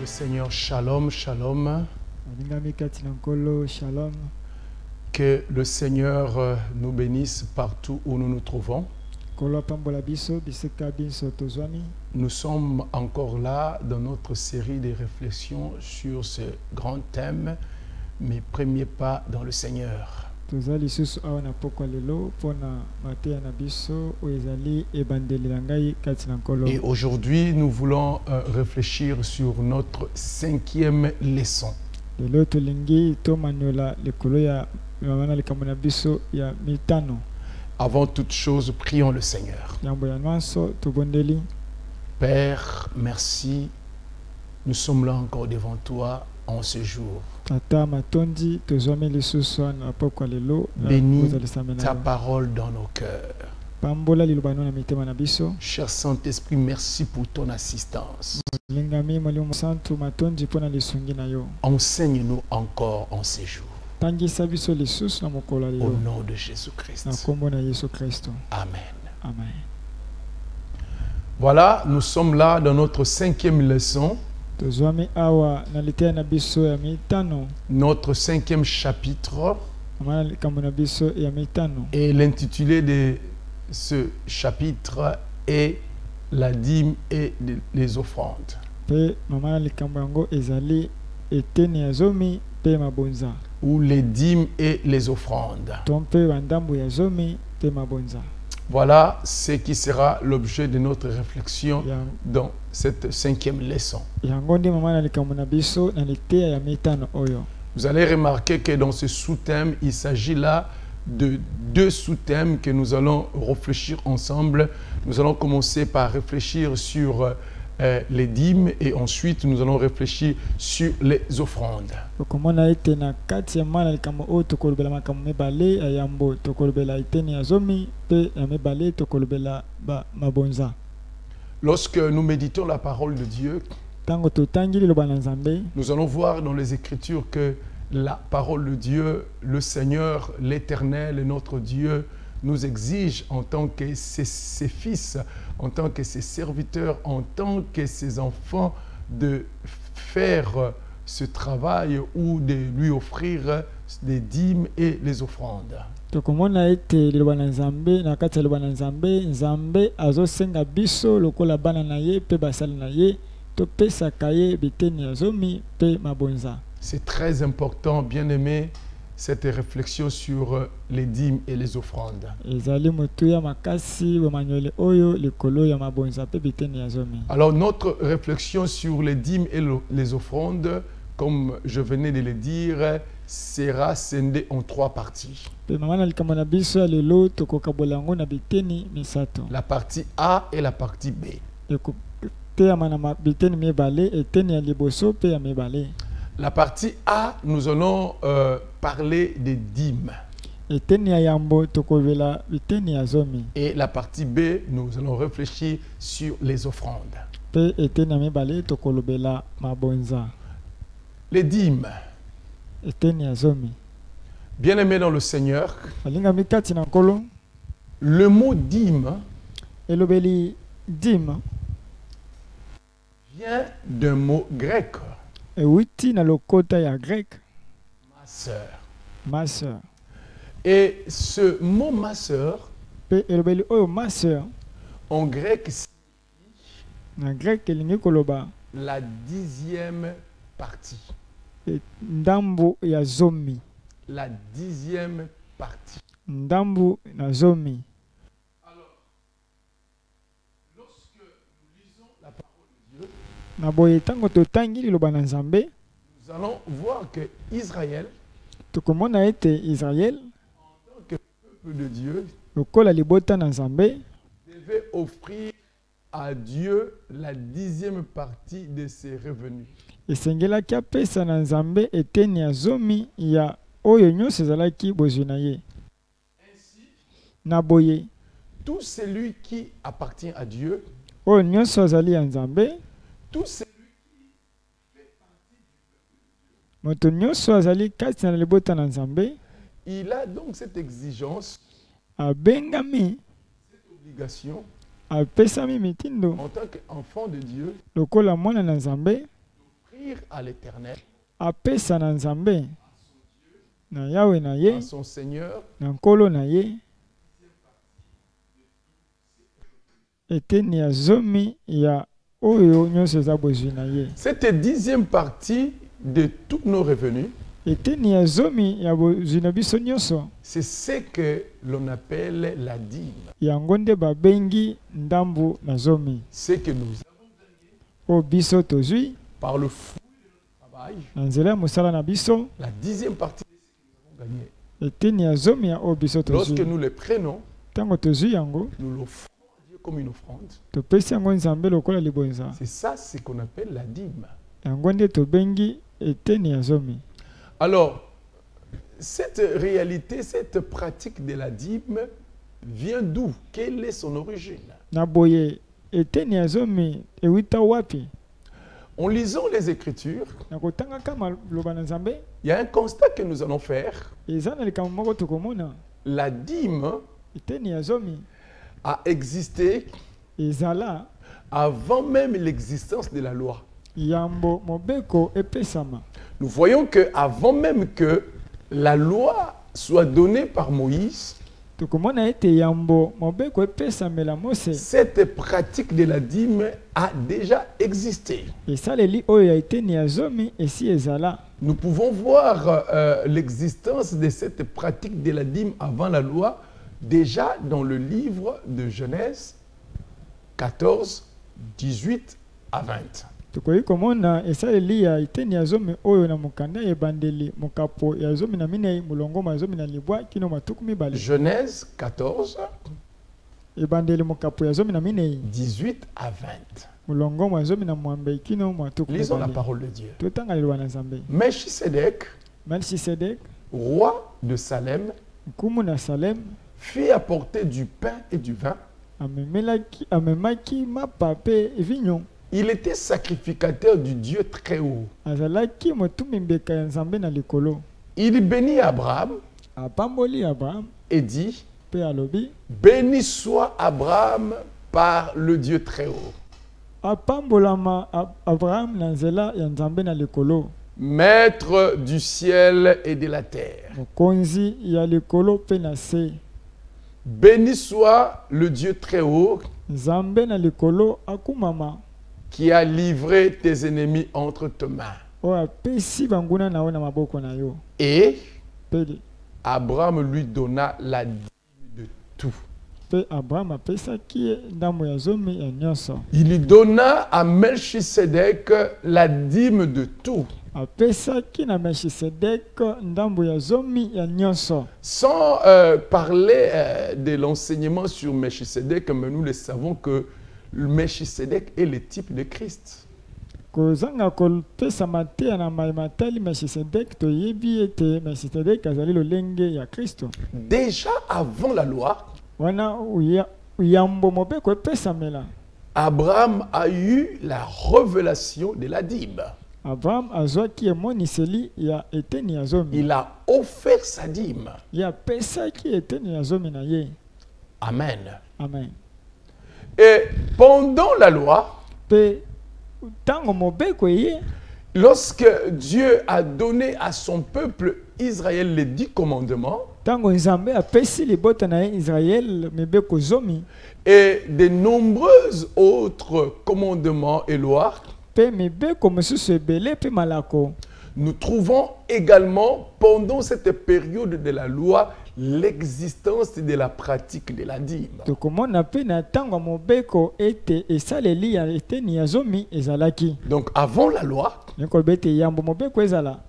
le Seigneur, shalom, shalom. Que le Seigneur nous bénisse partout où nous nous trouvons. Nous sommes encore là dans notre série de réflexions sur ce grand thème, mes premiers pas dans le Seigneur. Et aujourd'hui, nous voulons réfléchir sur notre 5e leçon. Avant toute chose, prions le Seigneur. Père, merci. Nous sommes là encore devant toi en ce jour. Bénis ta parole dans nos cœurs. Cher Saint-Esprit, merci pour ton assistance. Enseigne-nous encore en ces jours. Au nom de Jésus-Christ. Amen. Amen. Voilà, nous sommes là dans notre 5e leçon. Notre 5e chapitre. Et l'intitulé de ce chapitre est la dîme et les offrandes. Ou les dîmes et les offrandes. Voilà ce qui sera l'objet de notre réflexion dans cette 5e leçon. Vous allez remarquer que dans ce sous-thème, il s'agit là de 2 sous-thèmes que nous allons réfléchir ensemble. Nous allons commencer par réfléchir sur les dîmes et ensuite nous allons réfléchir sur les offrandes. Lorsque nous méditons la parole de Dieu, nous allons voir dans les Écritures que la parole de Dieu, le Seigneur, l'Éternel, notre Dieu, nous exige en tant que ses fils, en tant que ses serviteurs, en tant que ses enfants, de faire ce travail ou de lui offrir des dîmes et les offrandes. C'est très important, bien-aimé, cette réflexion sur les dîmes et les offrandes. Alors notre réflexion sur les dîmes et les offrandes, comme je venais de le dire, sera scindée en 3 parties. La partie A et la partie B. La partie A, nous allons parler des dîmes. Et la partie B, nous allons réfléchir sur les offrandes. Les dîmes. Bien-aimés dans le Seigneur, le mot dîme vient d'un mot grec. Ma sœur. Et ce mot ma sœur, en grec, signifie la 10e partie. La 10e partie. Alors, lorsque nous lisons la parole de Dieu, nous allons voir que Israël, en tant que peuple de Dieu, devait offrir à Dieu la 10e partie de ses revenus. Ainsi, tout celui qui appartient à Dieu, tout celui il a donc cette exigence, cette obligation, en tant qu'enfant de Dieu, d'offrir à l'Éternel, apesa na Nzambe na Yawe na ye à son Seigneur, na nkolo na ye eteni ya zomi ya oyo nyonso eza bozwi na ye. cette 10e partie de tous nos revenus, Eteni ya zomi ya bozwi na biso nyonso c'est ce que l'on appelle la dîme. yango nde babengi ndambu na zomi Ce que nous avons oyo biso tozwi par le fruit du travail, na nzela ya mosala na biso. la 10e partie de ce que nous avons gagné. Eteni ya zomi ya oyo biso Lorsque tozwi nous les prenons, ntango tozwi yango nous l'offrons à Dieu comme une offrande. topesi yango Nzambe lokola libonza. C'est ça ce qu'on appelle la dîme. Yango nde tobengi eteni ya zomi. Alors, cette réalité, cette pratique de la dîme vient d'où? Quelle est son origine? Na boye eteni ya zomi ewita wapi? En lisant les Écritures, Na kotangaka maloba na Nzambe il y a un constat que nous allons faire. eza na likambo moko tokomona. La dîme Eteni ya zomi a existé ezala avant même l'existence de la loi. yambo mobeko epesama. Nous voyons qu'avant même que la loi soit donnée par Moïse, Tokomona ete yambo mobeko epesamela Mose cette pratique de la dîme a déjà existé. esaleli oyo ya eteni ya zomi esi ezala. Nous pouvons voir l'existence de cette pratique de la dîme avant la loi déjà dans le livre de Genèse 14, 18 à 20. Tokoki komona esaleli ya eteni ya zomi oyo na mokanda ebandeli mokapo ya zomi na minei mulongo ma zomi na libwa kino matuku mibale. Genèse 14, Ebandeli mokapo ya zomi na minei 18 à 20. mulongo ma zomi na mwambe kino matuku Lisons la mibale. parole de Dieu. Totanga liloba na Nzambe. Melchisedec, Melchisedek roi de Salem, nkumu na Salem fit apporter du pain et du vin. amemaki mapa pe vinyo. Il était sacrificateur du Dieu très haut. Azalaki motumi mbeka ya Nzambe na likolo. Il bénit Abraham Apamboli Abraham et dit, pe alobi béni soit Abraham par le Dieu très haut, apambolama Abraham na nzela ya Nzambe na likolo. maître du ciel et de la terre. Mokonzi ya likolo pe na se. Béni soit le Dieu très haut Nzambe na likolo akumama qui a livré tes ennemis entre tes mains. oyo apesi banguna na yo na maboko na yo. Et Pe Abraham lui donna la dîme de tout. pe Abraham apesaki ye ndambo ya zomi ya nyonso. Il lui donna à Melchisedec la dîme de tout. Apesaki na Melchisedek ndambo ya zomi ya nyonso. Sans parler de l'enseignement sur Melchisedec, mais nous le savons que Melchisedec est le type de Christ. Kozanga kopesa mateya na matali Melchisedek toyebi ete Melchisedek azali lolenge ya Kristo. Déjà avant la loi, Wana yambo mobeko epesamela. Abraham a eu la révélation de la dîme. Abraham azwaki emoniseli ya eteni ya zomi. Il a offert sa dîme. Ya pesaki eteni ya zomi na ye. Amen. Amen. Et pendant la loi, Pe tango mobeko ye lorsque Dieu a donné à son peuple Israël les 10 commandements tango Nzambe apesi libota na ye Israël mibeko zomi et de nombreux autres commandements et lois, pe mibeko mosusu ebele pe malako. nous trouvons également pendant cette période de la loi l'existence de la pratique de la dîme. Tokomona pe na tango mobeko ete esaleli ya eteni ya zomi ezalaki. Donc avant la loi, Nekoloba ete yambo mobeko ezala.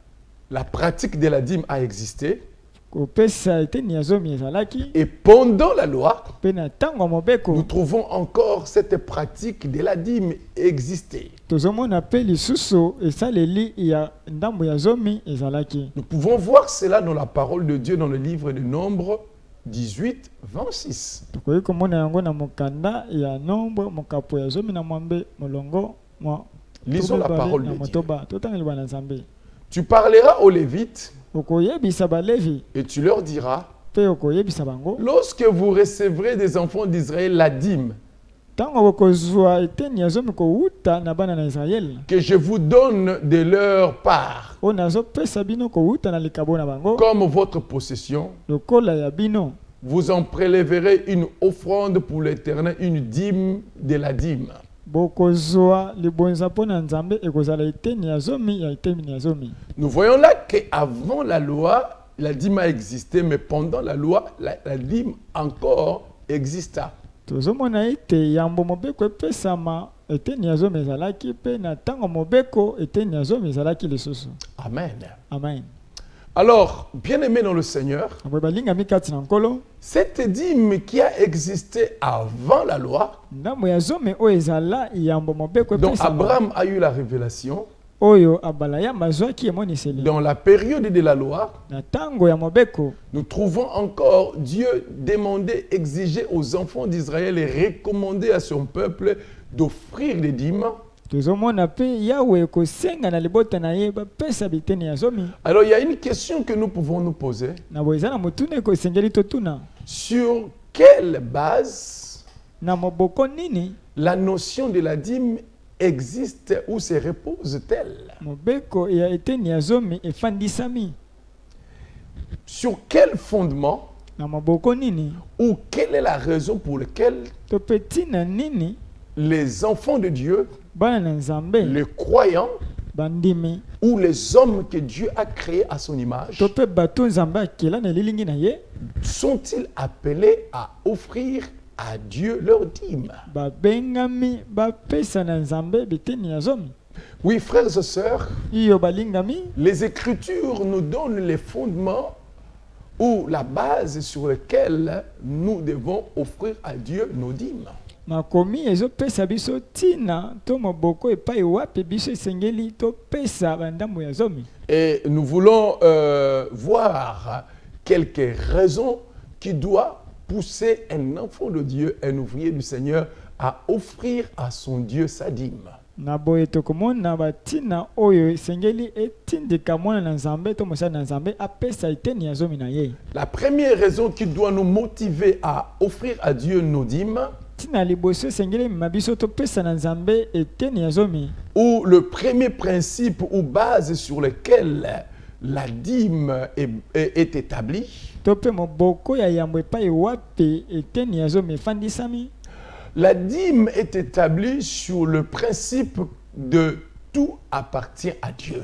la pratique de la dîme a existé Kopesa eteni ya zomi ezalaki. et pendant la loi, Pe na tango nous mobeko trouvons encore cette pratique de la dîme exister. tozomona pe lisusu esaleli ya ndambo ya zomi ezalaki. Nous pouvons voir cela dans la parole de Dieu dans le livre de Nombres 18, 26. Tokoki komona yango na mokanda ya nombre mokapo ya zomi na mwambe molongo mwa. Lisons la parole de Dieu. Motoba totanga liba na Nzambe. Tu parleras aux Lévites Okoyebisa balevi et tu leur diras, pe okoyebisa bango lorsque vous recevrez des enfants d'Israël la dîme, ntango bokozwa eteni ya zomi kowuta na bana na Israel que je vous donne de leur part oyo nazopesa bino kowuta na likabo na bango comme votre possession. lokola ya bino. Vous en prélèverez une offrande pour l'Éternel, une dîme de la dîme. Bokozwa libonza mpo na Nzambe ekozala eteni ya zomi ya eteni ya zomi. Nous voyons là qu'avant la loi, la dîme a existé, mais pendant la loi, la dîme encore exista. Tozomona ete yambo mobeko epesama eteni ya zomi ezalaki mpe na ntango mobeko eteni ya zomi ezalaki lisusu. Amen. Amen. Alors, bien-aimés dans le Seigneur, balingami kati na nkolo, cette dîme qui a existé avant la loi, ndambo ya zomi oyo ezala yambo mobeko dont epesama Abraham a eu la révélation, oyo abalaya mazwaki emoniseli dans la période de la loi, na ntango ya mobeko, nous trouvons encore Dieu demander, exiger aux enfants d'Israël et recommander à son peuple d'offrir des dîmes. tozomona pe yawe kosenga na libota na ye bapesa biteni ya zomi. Alors il y a une question que nous pouvons nous poser. Na boza na motuna ekosengeli totuna, Sur quelle base na moboko nini la notion de la dîme existe ou se repose-t-elle? mobeko ya eteni ya zomi efandisami? Sur quel fondement Na moboko nini ou quelle est la raison pour laquelle to pe tina nini les enfants de Dieu, bana na Nzambe les croyants bandimi ou les hommes que Dieu a créés à son image, to pe bato Nzambe akela na lilingi na ye sont-ils appelés à offrir à Dieu leur dîme? babengami bapesa na Nzambe biteni ya zomi? Oui, frères et sœurs, Iyo balingami, les Écritures nous donnent les fondements ou la base sur laquelle nous devons offrir à Dieu nos dîmes. makomi ezopesa biso tina to moboko epai wapi biso esengeli topesa bandambo ya zomi. Et nous voulons voir quelques raisons qui doivent pousser un enfant de Dieu, un ouvrier du Seigneur, à offrir à son Dieu sa dîme. Na boye tokomona batina oyo esengeli etindika mwana na Nzambe to mosala na Nzambe apesa eteni ya zomi na ye. La première raison qui doit nous motiver à offrir à Dieu nos dîmes, Tina liboso esengeli mabiso topesa na Nzambe eteni ya zomi, ou le premier principe ou base sur lequel la dîme est établie, tope moboko ya yambo epai wapi eteni ya zomi efandisami. la dîme est établie sur le principe de tout appartient à Dieu.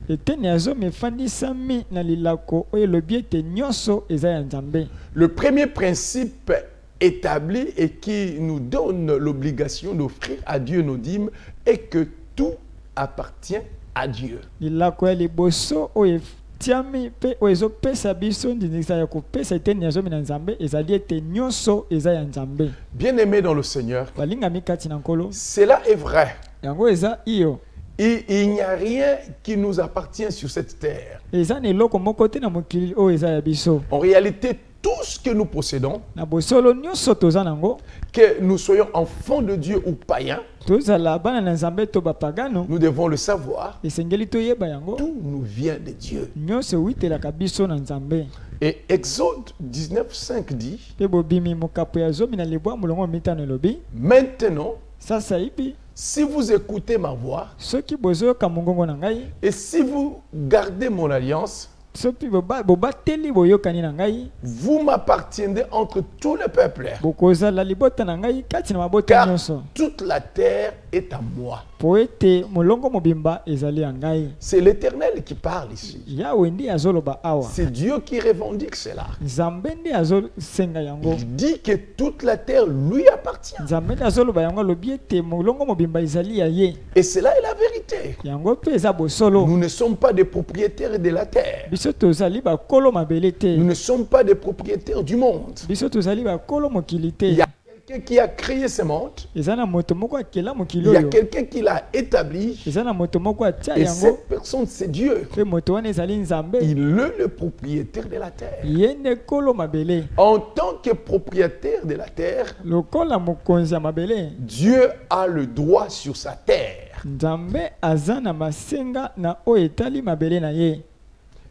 Eteni ya zomi efandisami na lilako oyo elobi ete nyonso eza ya Nzambe. Le premier principe établi et qui nous donne l'obligation d'offrir à Dieu nos dîmes est que tout appartient à Dieu. Lilako ya liboso oyo tiami pe oyo ezopesa biso ndingisa ya kopesa eteni ya zomi na Nzambe ezali ete nyonso eza ya Nzambe. Bien-aimés dans le Seigneur, Balingami kati na nkolo, cela est vrai. yango eza iyo. Il n'y a rien qui nous appartient sur cette terre. Eza na eloko moko te na mokili oyo eza ya biso. En réalité, tout ce que nous possédons, Na bosolo nyonso toza nango, que nous soyons enfants de Dieu ou païens, tozala bana na Nzambe to bapagano, nous devons le savoir. esengeli toyeba yango. Tout nous vient de Dieu. Nyonso witelaka biso na Nzambe. Et Exode 19:5 dit, Pe bobimi mokapo ya zomi na libwa mulongo mitano elobi, maintenant, sasa ibi si vous écoutez ma voix soki bozoyoka mongongo na ngai, et si vous gardez mon alliance, soki bobateli boyokani na ngai, vous m'appartiendrez entre tous les peuples, bokozala libota na ngai kati na mabota car nyonso, toute la terre est à moi. po ete molongo mobimba ezali ya ngai. C'est l'Éternel qui parle ici. Yawe ndi azoloba awa, C'est Dieu qui revendique cela. Nzambe ndi azosenga yango. Il dit que toute la terre lui appartient. Nzambe ndi azoloba yango alobi ete molongo mobimba ezali ya ye. Et cela est la vérité. Yango mpe eza bosolo. Nous ne sommes pas des propriétaires de la terre. Biso tozali bakolo mabele te. Nous ne sommes pas des propriétaires du monde. Biso tozali bakolo mokili te. Il y a quelqu'un qui a créé ce monde. Eza na moto moko akela mokili Il y a oyo. quelqu'un qui l'a établi. Eza na moto moko atia Et yango. cette personne, c'est Dieu. Pe moto wana ezali Nzambe. Il est le propriétaire de la terre. Ye nde kolo mabele. En tant que propriétaire de la terre, Lokola mokonzi ya mabele, Dieu a le droit sur sa terre. Nzambe aza na masenga na oyo etali mabele na ye.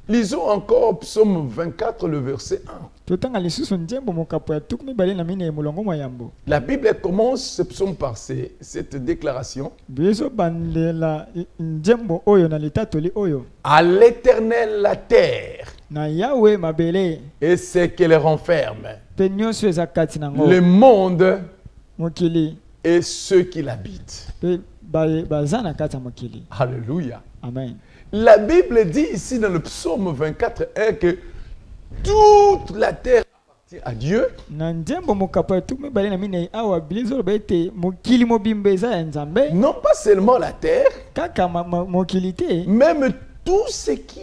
Lisons encore Psaume 24, le verset 1. totanga lisusu nzembo mokapo ya tuku mibale na mine molongo mwa yambo. La Bible commence ce psaume par cette déclaration. Biso bandela nzembo oyo na litatoli oyo. À l'Éternel la terre Na Yahweh mabele et ce qu'elle renferme, pe nyonso eza kati nango. le monde Mokili et ceux qui l'habitent. pe baza na kati ya mokili. Alléluia. Amen. La Bible dit ici dans le psaume 24:1 que toute la terre appartient à Dieu. Na nzembo mokapo ya tuku mibale na mine awa bilizo loba ete mokili mobimba eza ya Nzambe. Non pas seulement la terre, Kaka mokili te. même tout ce qui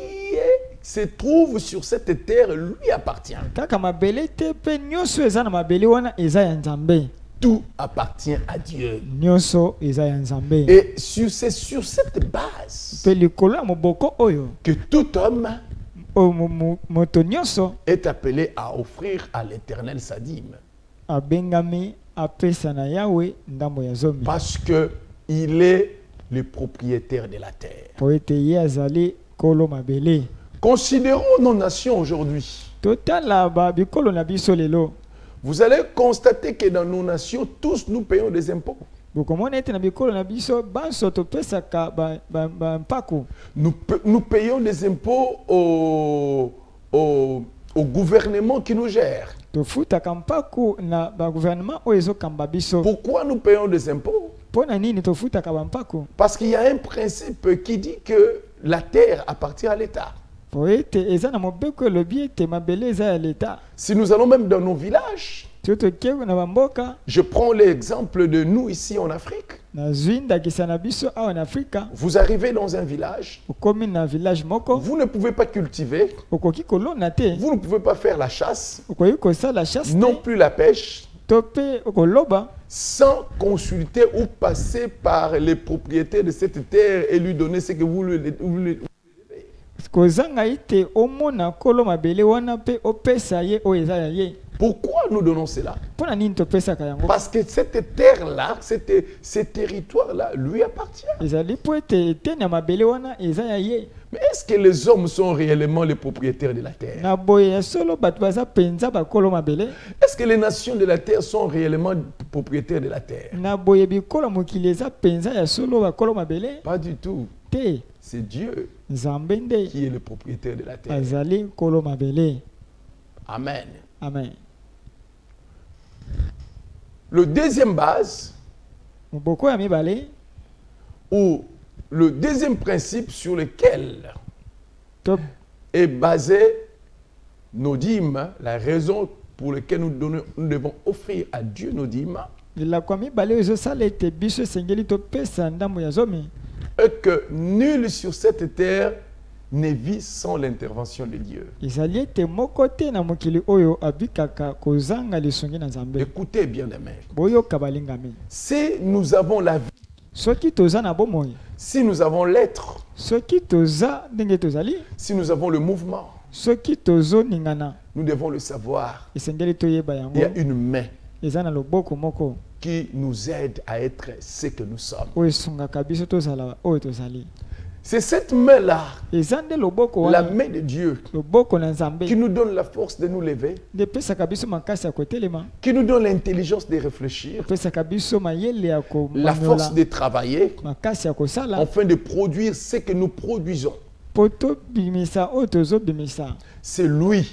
se trouve sur cette terre lui appartient. Kaka mabele te pe nyonso eza na mabele wana eza ya Nzambe. Tout appartient à Dieu. Nyonso eza ya Nzambe. Et c'est sur cette base Pe likolo ya moboko oyo que tout homme moto nyonso est appelé à offrir à l'Éternel sa dîme. abengami apesa na Yahweh ndambo ya zomi. Parce qu'il est le propriétaire de la terre. Po ete ye azali kolo mabele. Considérons nos nations aujourd'hui. Totala bikolo na biso lelo. Vous allez constater que dans nos nations, tous nous payons des impôts. Bokomona ete na bikolo na biso banso topesaka mpako. Nous payons des impôts au gouvernement qui nous gère. Tofutaka mpako na gouvernement oyo ezokamba biso. Pourquoi nous payons des impôts? Pona nini tofutaka mpako? Parce qu'il y a un principe qui dit que la terre appartient à l'État. Po ete eza na mobeko elobi ete mabele eza ya l'État. Si nous allons même dans nos villages, Totoke na bamboka je prends l'exemple de nous ici en Afrique. na zwindakisa na biso awa na Afrika. Vous arrivez dans un village, Okomi na village moko vous ne pouvez pas cultiver, okoki kolona te. vous ne pouvez pas faire la chasse, Okoki kosala chasse non te. plus la pêche, To pe okoloba sans consulter ou passer par les propriétaires de cette terre et lui donner ce que vous lui kozanga ite omona kolo mabele wana pe opesa ye oyo eza ya ye. Pourquoi nous donnons cela? Mpona nini topesaka yango? Parce que cette terre-là, ce territoire-là, lui appartient. Ezali po ete eteni ya mabele wana eza ya ye. Mais est-ce que les hommes sont réellement les propriétaires de la terre? Na boye ya solo bato baza penza bakolo mabele. Est-ce que les nations de la terre sont réellement propriétaires de la terre? Na boye bikolo mokili eza penza ya solo bakolo mabele. Pas du tout. Te C'est Dieu Nzambe nde qui est le propriétaire de la terre. azali kolo mabele. Amen. Amen. Le deuxième base, Moboko ya mibale ou le deuxième principe sur lequel to est basé nos dîmes, la raison pour laquelle nous devons offrir à Dieu nos dîmes, ilakwa mibale ezosala ete biso esengeli topesa ndambo ya zomi. est que nul sur cette terre ne vit sans l'intervention de Dieu. Ezali ete moko te na mokili oyo abikaka kozanga lisungi na Nzambe. Écoutez bien aimés. Boyoka balingami. Si nous avons la vie, Soki toza na bomoi, si nous avons l'être, soki toza ndenge tozali, si nous avons le mouvement, soki tozo ningana, nous devons le savoir. esengeli toyeba Il y a yango. une main Eza na loboko moko qui nous aide à être ce que nous sommes. oyo esungaka biso tozala oyo tozali. C'est cette main-là, Eza nde loboko la wana, main de Dieu, loboko na Nzambe qui nous donne la force de nous lever, nde epesaka biso makasi ya kotelema, qui nous donne l'intelligence de réfléchir, epesaka biso mayele ya la force komanyola, de travailler, makasi ya kosala afin de produire ce que nous produisons. po tobimisa oyo tozobimisa. C'est lui,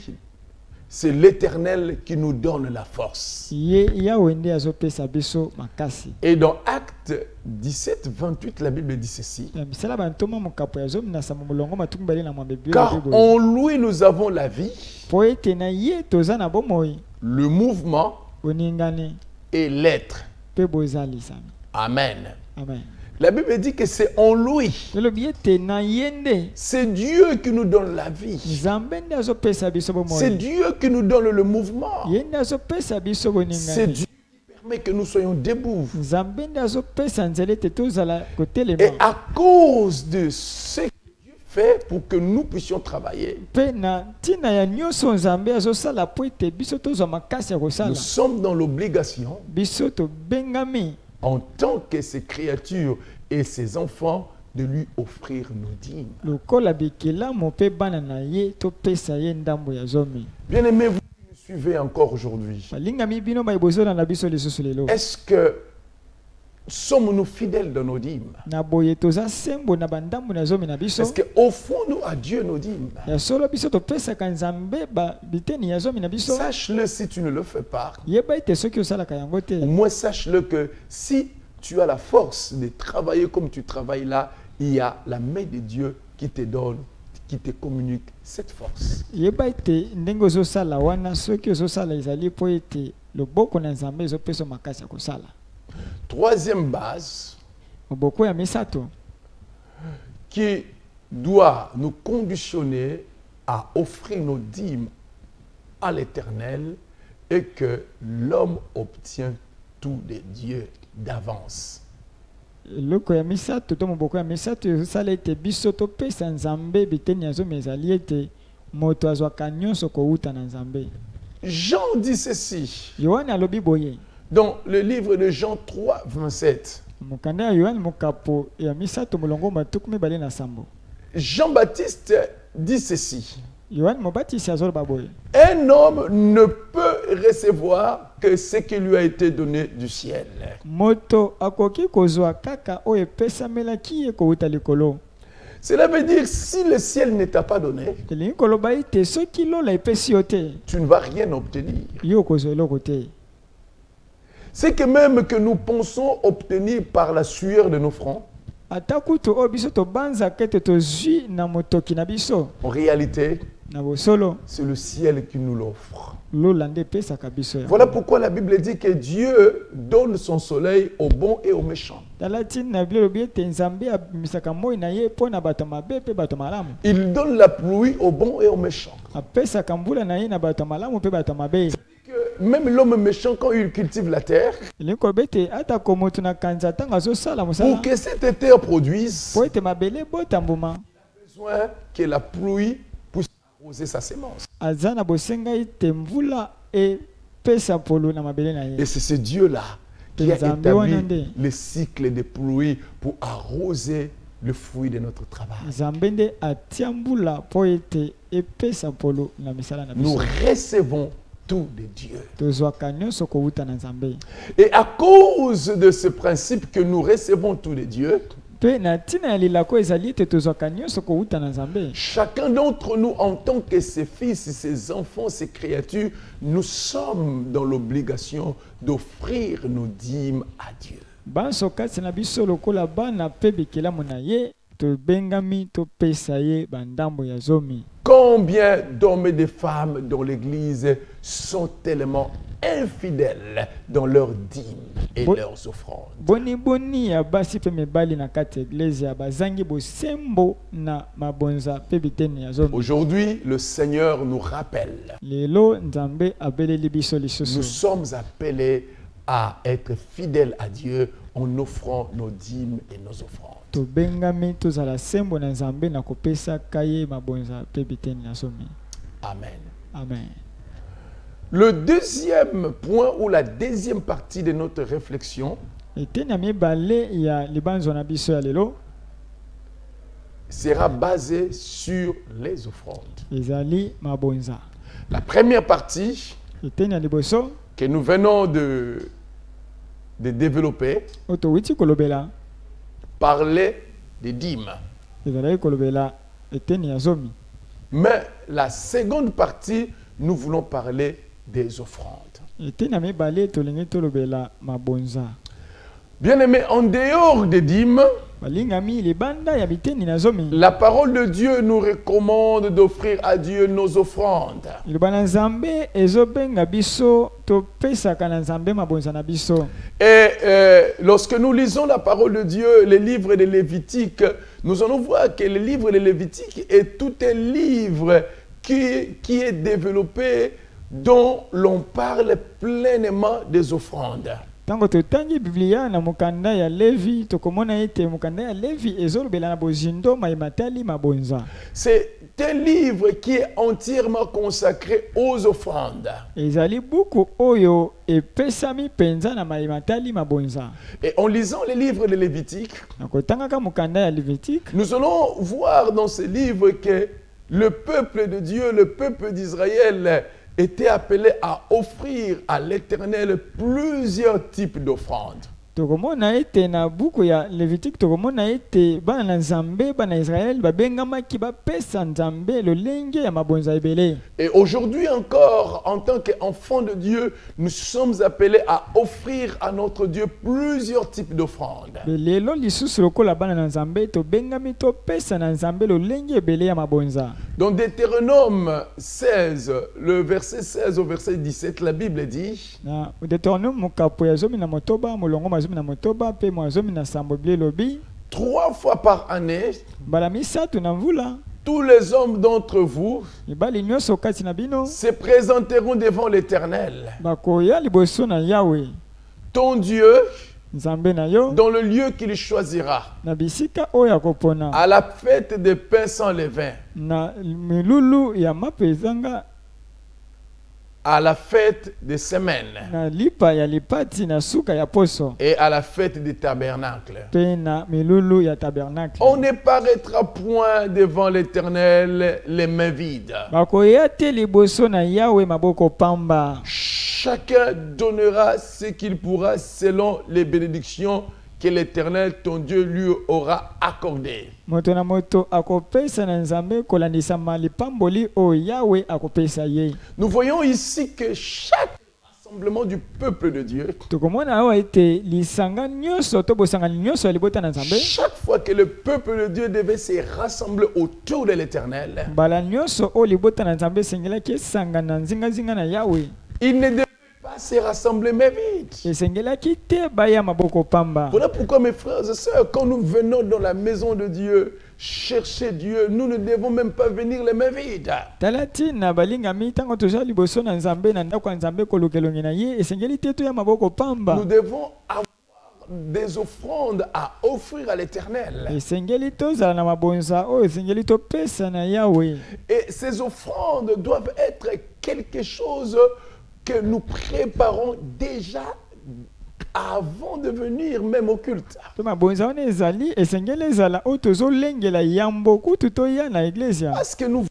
c'est l'Éternel qui nous donne la force. Ye Yawe nde azopesa biso makasi. Et dans Acte 17, 28, la Bible dit ceci. Ya misala bantoma mokapo ya zomi na sambo molongo matuku mbali na mwambe bio Car ya Bible. en lui nous avons la vie, Po ete na ye toza na bomoi, le mouvement boningani et l'être. pe bozalisami. Amen. Amen. La Bible dit que c'est en lui. Elobi ete na ye nde C'est Dieu qui nous donne la vie. Nzambe nde azopesa biso C'est bomoi. Dieu qui nous donne le mouvement. Ye nde azopesa biso C'est boningani. Dieu qui permet que nous soyons debout. Nzambe nde azopesa nzela ete tozala Et kotelema. à cause de ce que Dieu fait pour que nous puissions travailler, Pe na ntina ya nyonso Nzambe azosala po ete biso tozwa makasi ya nous kosala. sommes dans l'obligation, Biso tobengami en tant que ces créatures et ces enfants, de lui offrir nos dîmes. lokola bikelamu mpe bana na ye topesa ye ndambo ya zomi. Bien-aimés, vous qui nous suivez encore aujourd'hui, balingami bino bayibozola na biso lisusu lelo est-ce que sommes-nous fidèles dans nos dîmes? na boye toza sembo na bandambu na zomi na biso Est-ce qu'offrons-nous à Dieu nos dîmes? ya solo biso topesaka nzambe biteni ya zomi na biso Sache-le si tu ne le fais pas. yeba ete soki osalaka yango te Au moins sache-le que si tu as la force de travailler comme tu travailles là, il y a la main de Dieu qui te donne, qui te communique cette force. yeba ete ndenge ozosala wana soki ozosala ezali mpo ete loboko na nzambe ezopesa makasi ya kosala. Troisième base moboko ya misato qui doit nous conditionner à offrir nos dîmes à l'Éternel et que l'homme obtient tout de Dieu d'avance. eloko ya misato to moboko ya misato ezosala ete biso topesa nzambe biteni ya zomi ezali ete moto azwaka nyonso kowuta na nzambe. Jean dit ceci yohane alobi boye dans le livre de Jean 3, 27. mokanda ya yohane mokapo ya misato molongo matuku mibale na sambo. Jean-Baptiste dit ceci. yohane mobatisi azoloba boye Un homme ne peut recevoir que ce qui lui a été donné du ciel. moto akoki kozwa kaka oyo epesamelaki ye kowuta likolo. Cela veut dire si le ciel ne t'a pas donné, elingi koloba ete soki lola epesi yo te tu ne vas rien obtenir. yo kozwa eloko te. C'est que même que nous pensons obtenir par la sueur de nos fronts, ata kutu oyo biso tobanzaka ete tozwi na motoki na biso en réalité, na bosolo c'est le ciel qui nous l'offre. lola nde epesaka biso yango. Voilà pourquoi la Bible dit que Dieu donne son soleil aux bons et aux méchants. tala ntina na biblia elobi ete nzambe abimisaka moi na ye mpo na bato mabe mpe bato malamu. Il donne la pluie aux bons et aux méchants. apesaka mbula na ye na bato malamu mpe bato mabe. Que même l'homme méchant, quand il cultive la terre, elingi koloba ete atako moto na kanza ntango azosala pour mosala que cette terre produise, mpo ete mabele ebota mbuma besoin que la pluie puisse arroser sa sémence. aza na bosenga ete mvula epesa mpolu na mabele na ye. Et c'est ce Dieu-là qui a Nzambe wana établi nde le cycle de pluie pour arroser le fruit de notre travail. nzambe nde atia mbula mpo ete epesa mpolu na misala na Nous biso. recevons tout de Dieu. tozwaka nyonso kowuta na nzambe. Et à cause de ce principe que nous recevons tout de Dieu, mpe na ntina ya lilako ezali ete tozwaka nyonso kowuta na nzambe. chacun d'entre nous, en tant que ses fils, ses enfants, ses créatures, nous sommes dans l'obligation d'offrir nos dîmes à Dieu. banso kati na biso lokola bana mpe bikelamu na ye tobengami topesa ye bandambo ya zomi. Combien d'hommes et de femmes dans l'Église sont tellement infidèles dans leurs dîmes et leurs offrandes. boni ya basi mpe mibali na kati ya eglise bazangi bosembo na mabonza mpe biteni ya zomi. Aujourd'hui, le Seigneur nous rappelle. lelo nzambe abeleli biso Nous lisusu. sommes appelés à être fidèles à Dieu en offrant nos dîmes et nos offrandes. tobengami tozala sembo na nzambe na kopesaka ye mabonza mpe biteni ya zomi. Amen. Amen. Le deuxième point ou la deuxième partie de notre réflexion eteni ya mibale ya libanzo na biso ya lelo sera basée sur les offrandes. ezali mabonza. La première partie eteni ya liboso que nous venons de développer oyo towuti kolobela parlait des dîmes. ezalaki kolobela eteni ya zomi. Mais la seconde partie, nous voulons parler des offrandes. eteni ya mibale tolingi tolobela mabonza. Bien-aimés, en dehors des dîmes, balingami libanda ya biteni na zomi. la parole de Dieu nous recommande d'offrir à Dieu nos offrandes. liloba na nzambe ezobenga biso topesaka na nzambe mabonza na biso. Et lorsque nous lisons la parole de Dieu, les livres de Lévitique, nous allons voir que le livre de Lévitique est tout un livre qui est développé, dont l'on parle pleinement des offrandes. ntango totangi biblia na mokanda ya levi tokomona ete mokanda ya levi ezolobela na bozindo mayimatali mabonza. C'est un livre qui est entièrement consacré aux offrandes. ezali buku oyo epesami penza na mayimatali mabonza. Et en lisant les livres de Lévitique, na kotangaka mokanda ya levitique nous allons voir dans ce livre que le peuple de Dieu, le peuple d'Israël, étaient appelés à offrir à l'Éternel plusieurs types d'offrandes. tokomona ete na buku ya Lévitique tokomona ete bana na Nzambe bana Israël babengamaki bapesa Nzambe lolenge ya mabonza ebele. Et aujourd'hui encore, en tant qu'enfants de Dieu, nous sommes appelés à offrir à notre Dieu plusieurs types d'offrandes. Lelo lisusu lokola bana na Nzambe tobengami topesa na Nzambe lolenge ebele ya mabonza. Dans Deutéronome 16, le verset 16 au verset 17, la Bible dit: Na Deutéronome mokapo ya zomi na motoba molongo mazomi na motoba pe mozomi na sambo bile lobi 3 fois par année, mbala misatu na mvula tous les hommes d'entre vous mibali nyonso kati na bino se présenteront devant l'Éternel, bakoya liboso na Yawe ton Dieu, Nzambe na yo dans le lieu qu'il choisira, na bisika oyo akopona à la fête des pains sans levain, na milulu ya mapezanga à la fête des semaines na lipa ya lipati na suka ya poso et à la fête des tabernacles. pe na milulu ya tabernacle. On ne paraîtra point devant l'Éternel les mains vides. Bakoya te liboso na Yawe maboko pamba. Chacun donnera ce qu'il pourra selon les bénédictions que l'Éternel, ton Dieu, lui aura accordées. Moto na moto akopesa na Nzambe kolandisa malipamboli o Yawe akopesa ye. Nous voyons ici que chaque rassemblement du peuple de Dieu, Tokomona awa ete lisanga nyonso to bosanga nyonso ya libota na Nzambe. chaque fois que le peuple de Dieu devait se rassembler autour de l'Éternel, Bala nyonso o libota na Nzambe sengelaki esanga na nzinga na Yawe. il ne devait pas se rassembler mais vite. Esengelaki te baya maboko pamba. Voilà pourquoi, mes frères et sœurs, quand nous venons dans la maison de Dieu, chercher Dieu, nous ne devons même pas venir les mains vides. Talati na balingami tango toza liboso na Nzambe na ndako ya Nzambe kolukelongi na ye esengeli te to ya maboko pamba. Nous devons avoir des offrandes à offrir à l'Éternel. Esengeli tozala na mabonza o esengeli topesa na Yawe. Et ces offrandes doivent être quelque chose que nous préparons déjà avant de venir même au culte. To mabonza wana ezali esengeli ezala o tozolengela yambo kutu toya na iglesia. Parce que nous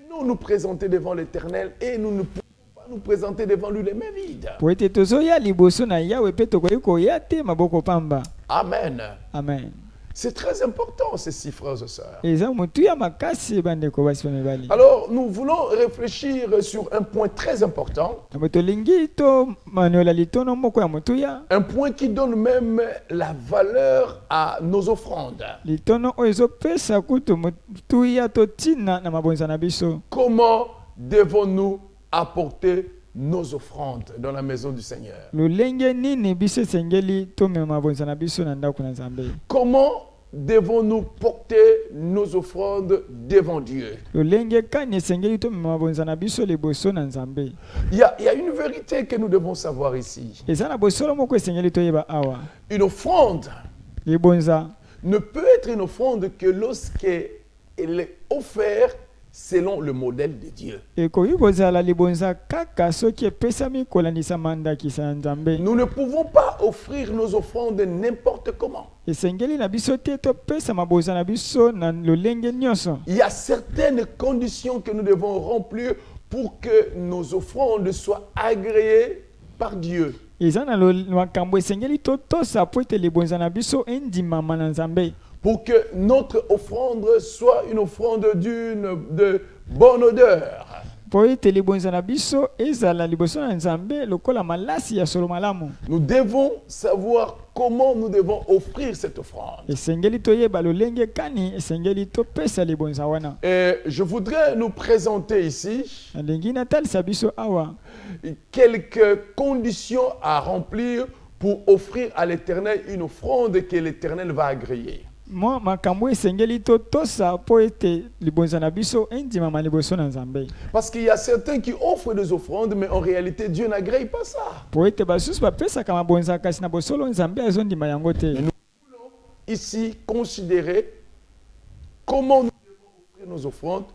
venons nous présenter devant l'Éternel et nous ne pouvons pas nous présenter devant lui les mains vides. Po ete tozoya liboso na Yawe pe tokoki koya te maboko pamba. Amen. Amen. C'est très important, ceci, frères et sœurs. Eza mutu ya makasi bandeko basi mibali. Alors, nous voulons réfléchir sur un point très important, Tolingi to manuela litono moko ya mutu ya un point qui donne même la valeur à nos offrandes. litono o ezopesa kutu mutu ya totina na mabonza na biso. Comment devons-nous apporter nos offrandes dans la maison du Seigneur? Lolenge nini biso esengeli tomema mabonza na biso na ndako na Nzambe. Comment devons-nous porter nos offrandes devant Dieu? Lolenge kani esengeli tomema mabonza na biso liboso na Nzambe. Il y a une vérité que nous devons savoir ici. Eza na bosolo moko esengeli toyeba awa. Une offrande Libonza ne peut être une offrande que lorsqu'elle est offerte selon le modèle de Dieu. ekoki kozala libonza kaka soki epesami kolandisa mandakisa ya Nzambe. Nous ne pouvons pas offrir nos offrandes n'importe comment. Esengeli na biso te topesa mabonza na biso na lolenge nyonso. Il y a certaines conditions que nous devons remplir pour que nos offrandes soient agréées par Dieu. Eza na makambo esengeli totosa po ete libonza na biso endimama na Nzambe. Pour que notre offrande soit une offrande de bonne odeur. Po ete libonza na biso ezala liboso na Nzambe lokola malasi ya solo malamu. Nous devons savoir comment nous devons offrir cette offrande. Esengeli toyeba lolenge kani esengeli topesa libonza wana. Et je voudrais nous présenter ici Alingi natalisa biso awa quelques conditions à remplir pour offrir à l'Éternel une offrande que l'Éternel va agréer. Moi makambo esengeli totosa po ete libonza na biso endimama liboso na Nzambe. Parce qu'il y a certains qui offrent des offrandes, mais en réalité, Dieu n'agrée pas ça. Po ete basusu bapesaka mabonza kasi na bosolo Nzambe azondima yango te. Nous voulons ici considérer comment nous devons offrir nos offrandes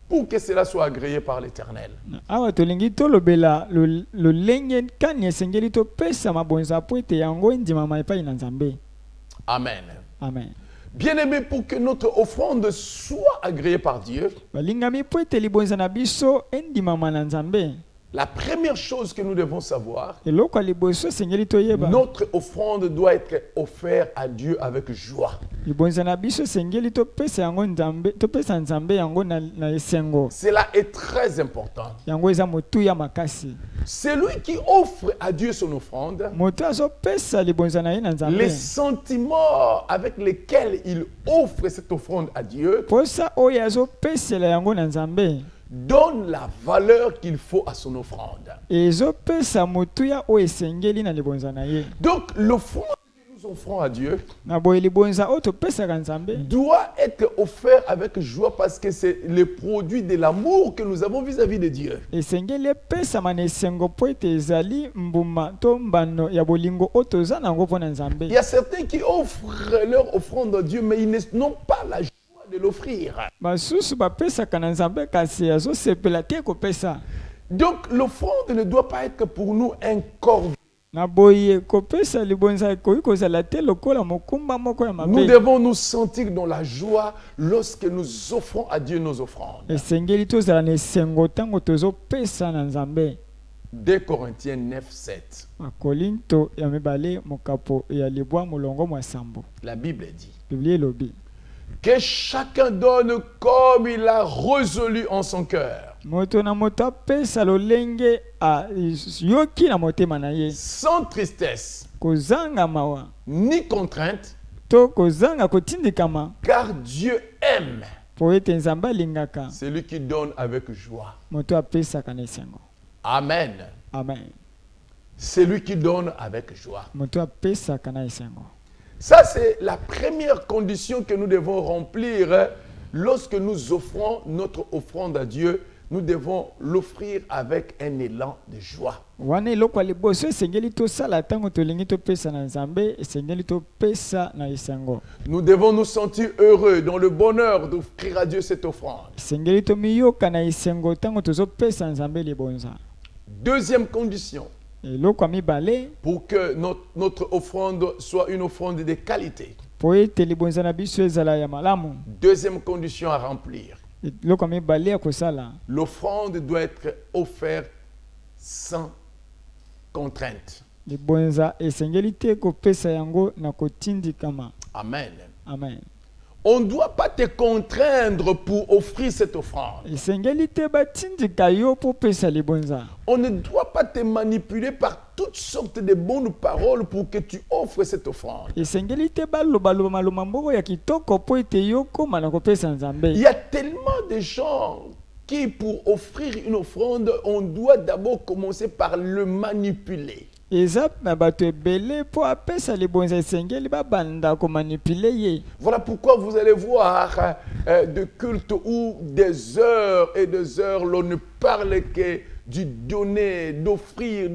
pour que cela soit agréé par l'Éternel. Awa tolingi tolobela lolenge kani esengeli topesa mabonza po ete yango endimama epai na Nzambe. Amen. Amen. Bien-aimés, pour que notre offrande soit agréée par Dieu, Balingami po ete libonza na biso endimama na Nzambe. La première chose que nous devons savoir, eloko ya liboso esengeli toyeba notre offrande doit être offerte à Dieu avec joie. libonza na biso esengeli topesa yango nzambe, topesa nzambe yango na esengo. Cela est très important. Yango eza motuya makasi. Celui qui offre à Dieu son offrande, Moto azopesa libonza na ye na nzambe, les sentiments avec lesquels il offre cette offrande à Dieu posa oyo azopesela yango na nzambe donne la valeur qu'il faut à son offrande. ezopesa motuya oyo esengeli na libonza na ye. Donc l'offrande que nous offrons à Dieu Na boye libonza oyo topesaka nzambe doit être offert avec joie parce que c'est le produit de l'amour que nous avons vis-à-vis de Dieu. esengeli epesama na esengo mpo ete ezali mbuma to mbano ya bolingo oyo toza nango mpo na nzambe. Il y a certains qui offrent leur offrande à Dieu, mais ils n'ont pas la joie de l'offrir. Basusu bapesaka na nzambe kasi azosepela te kopesa. Donc l'offrande ne doit pas être pour nous un corvée. Na boye kopesa libonza ekoki kozala te lokola mokumba moko ya Nous mabe. devons nous sentir dans la joie lorsque nous offrons à Dieu nos offrandes. Esengeli tozala na esengo ntango tozopesa na nzambe. 2 Corinthiens 9, 7. Makolinto ya mibale mokapo ya libwa molongo mwasambo. La Bible dit Biblia elobi que chacun donne comme il a résolu en son cœur, moto na moto apesa lolenge a yoki na motema na ye, sans tristesse kozanga mawa ni contrainte, to kozanga kotindikama, car Dieu aime po ete nzambe alingaka celui qui donne avec joie. moto apesaka na esengo. Amen. Amen. Celui qui donne avec joie. Moto apesaka na esengo. Ça, c'est la première condition que nous devons remplir lorsque nous offrons notre offrande à Dieu. Nous devons l'offrir avec un élan de joie. Wana eloko ya liboso esengeli tosala ntango tolingi topesa na nzambe, esengeli topesa na esengo. Nous devons nous sentir heureux dans le bonheur d'offrir à Dieu cette offrande. Esengeli tomiyoka na esengo ntango tozopesa nzambe libonza. Deuxième condition, Eloko ya mibale, pour que notre offrande soit une offrande de qualité. po ete libonza na biso ezala ya malamu. Deuxième condition à remplir. Eloko ya mibale ya kosala, L'offrande doit être offerte sans contrainte. libonza esengeli te kopesa yango na kotindikama. Amen. Amen. On ne doit pas te contraindre pour offrir cette offrande. Esengeli te batindika yo po pesa libonza. On ne doit pas te manipuler par toutes sortes de bonnes paroles pour que tu offres cette offrande. Esengeli te baloba maloma mboko ya kitoko po ete yo koma na kopesa nzambe. Il y a tellement de gens qui, pour offrir une offrande, on doit d'abord commencer par le manipuler. Eza na bato ebele po apesa libonza esengeli babanda komanipule ye. Voilà pourquoi vous allez voir de cultes où des heures et des heures l'on ne parle que du donner, d'offrir,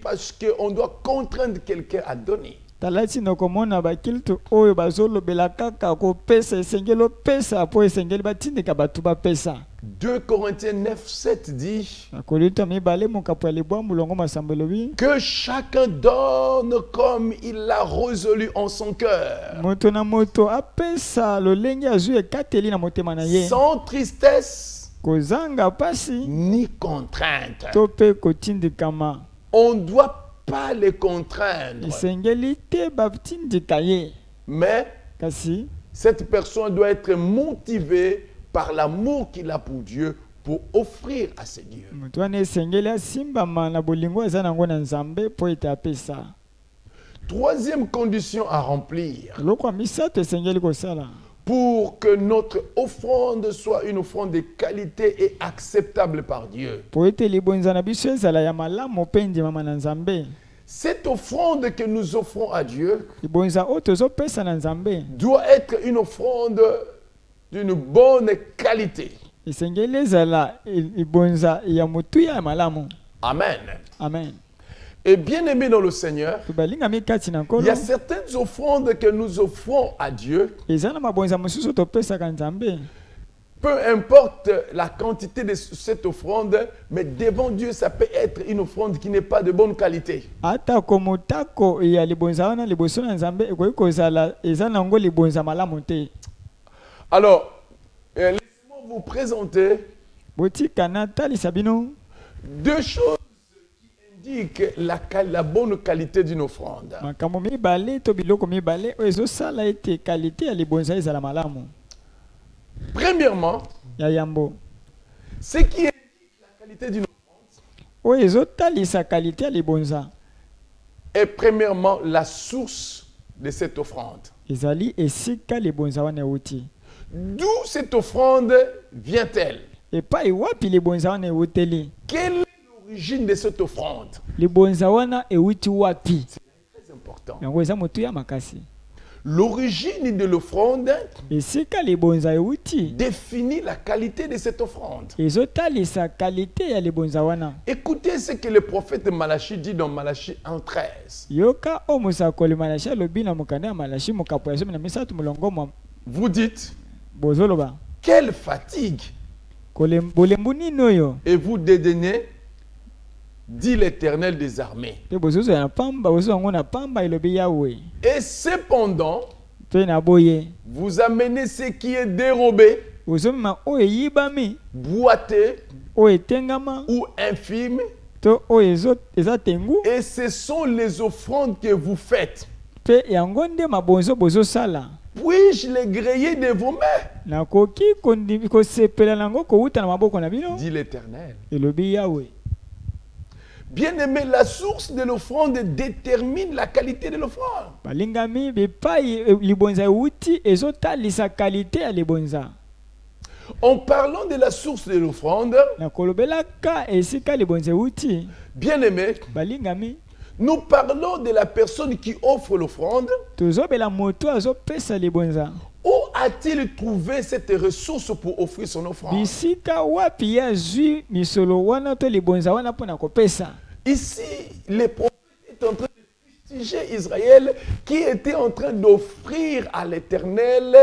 parce qu'on doit contraindre quelqu'un à donner. Talati nokomona bakiltu oyo bazolobela kaka kopesa esengeli opesa po esengeli batindika bato bapesa. 2 Corinthiens 9, 7 dit Nakolita mibale mokapo ya libwa mulongo masambo elobi que chacun donne comme il l'a résolu en son cœur, moto na moto apesa lolenge azwi ekateli na motema na ye, sans tristesse kozanga pasi ni contrainte. to pe kotindikama. On ne doit pas les contraindre, Esengeli te batindika ye, mais kasi cette personne doit être motivée par l'amour qu'il a pour Dieu pour offrir à ses dieux. moto wana esengeli asimbama na bolingo aza nango na nzambe po ete apesa. Troisième condition à remplir Eloko ya misato esengeli kosala pour que notre offrande soit une offrande de qualité et acceptable par Dieu. po ete libonza na biso ezala ya malamu mpe ndimama na nzambe. Cette offrande que nous offrons à Dieu Libonza oyo tozopesa na nzambe doit être une offrande d'une bonne qualité. esengeli ezala libonza ya motuya ya malamu. Amen. Amen. Et bien aimé dans le Seigneur, Tobalingami kati na il nkolo y a certaines offrandes que nous offrons à Dieu. eza na mabonza mosusu topesaka nzambe. Peu importe la quantité de cette offrande, mais devant Dieu, ça peut être une offrande qui n'est pas de bonne qualité. Atako motako ya libonza wana liboso na nzambe ekoki kozala eza nango libonza malamu te. Alors, laissez-moi vous présenter Botika na talisa bino Deux choses qui indiquent la bonne qualité d'une offrande. makambo mibale to biloko mibale oyo ezosala ete kalite ya libonza ezala malamu. Premièrement, Ya yambo ce qui indique la qualité d'une offrande oyo ezotalisa kalite ya libonza est premièrement la source de cette offrande. ezali esika libonza wana euti. D'où cette offrande vient-elle? Epai wapi libonza wana euteli? Quelle est l'origine de cette offrande? Libonza wana euti wapi? Très important. Yango eza motuya makasi. L'origine de l'offrande Esika libonza euti définit la qualité de cette offrande. ezotalisa kalite ya libonza wana. Écoutez ce que le prophète Malachi dit dans Malachi 1:13. Yoka o musakoli Malachi alobi na mokanda ya Malachi mokapo ya 13 mulongo mwa Vous dites, bozoloba quelle fatigue bolembu nini oyo et vous dédaignez, dit l'Éternel des armées. pe bozozo ya pamba bozozo na pamba elobi Yahweh. Et cependant, Pe na boye vous amenez ce qui est dérobé, bozomema oyo eyibami boité oyo etengama ou infime, to oyo eza tengu et ce sont les offrandes que vous faites. pe yango nde mabonzo bozosala. Puis-je les griller de vos mains, Nakoki kosepela nango kouta na maboko na bino dit l'Éternel. elobi Yahweh. Bien-aimé, la source de l'offrande détermine la qualité de l'offrande. Balingami bipai libonza euti ezotalisa kalite ya libonza. En parlant de la source de l'offrande, Nakolobelaka esika libonza euti bien-aimé, balingami nous parlons de la personne qui offre l'offrande. tozobela moto azopesa libonza. Où a-t-il trouvé cette ressource pour offrir son offrande? Bisika wapi ya zwi misolo wana to libonza wana pona kopesa. Ici, le prophète est en train de fustiger Israël qui était en train d'offrir à l'Éternel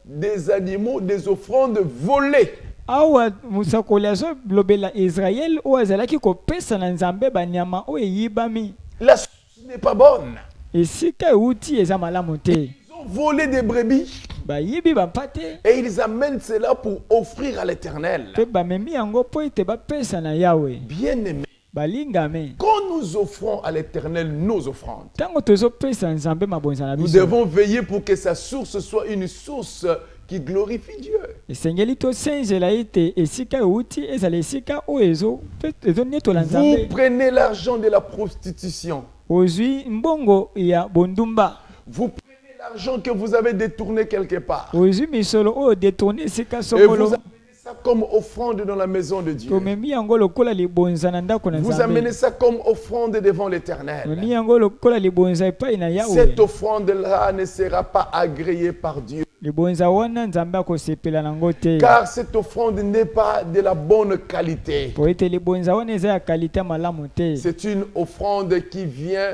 des animaux, des offrandes volées. Awa musakoli azolobela Israël o azalaki kopesa na Nzambe banyama o eyibami. La source n'est pas bonne. Esika euti eza malamu te. Ils ont volé des brebis Bayibi bapate et ils amènent cela pour offrir à l'Éternel. pe bamemi yango po ete bapesa na Yahweh. Bien-aimés, Balingame quand nous offrons à l'Éternel nos offrandes, tango tozopesa Nzambe mabonza na nous biso devons veiller pour que sa source soit une source qui glorifie Dieu. esengeli tosenzela ete esika euti ezala esika oyo ezonetola Vous Nzambe. prenez l'argent de la prostitution. Ozwi mbongo ya bondumba, Vous prenez l'argent que vous avez détourné quelque part. ozwi misolo oyo detourne esika Et vous songolo, amenez ça comme offrande dans la maison de Dieu. tomemi yango lokola libonza na ndako na Vous amenez Nzambe. ça comme offrande devant Tomemi l'Éternel. yango lokola libonza epai na Yahweh. Cette offrande-là ne sera pas agréée par Dieu. Libonza wana Nzambe akosepela nango te. Car cette offrande n'est pas de la bonne qualité. Po ete libonza wana eza ya kalite malamu te. C'est une offrande qui vient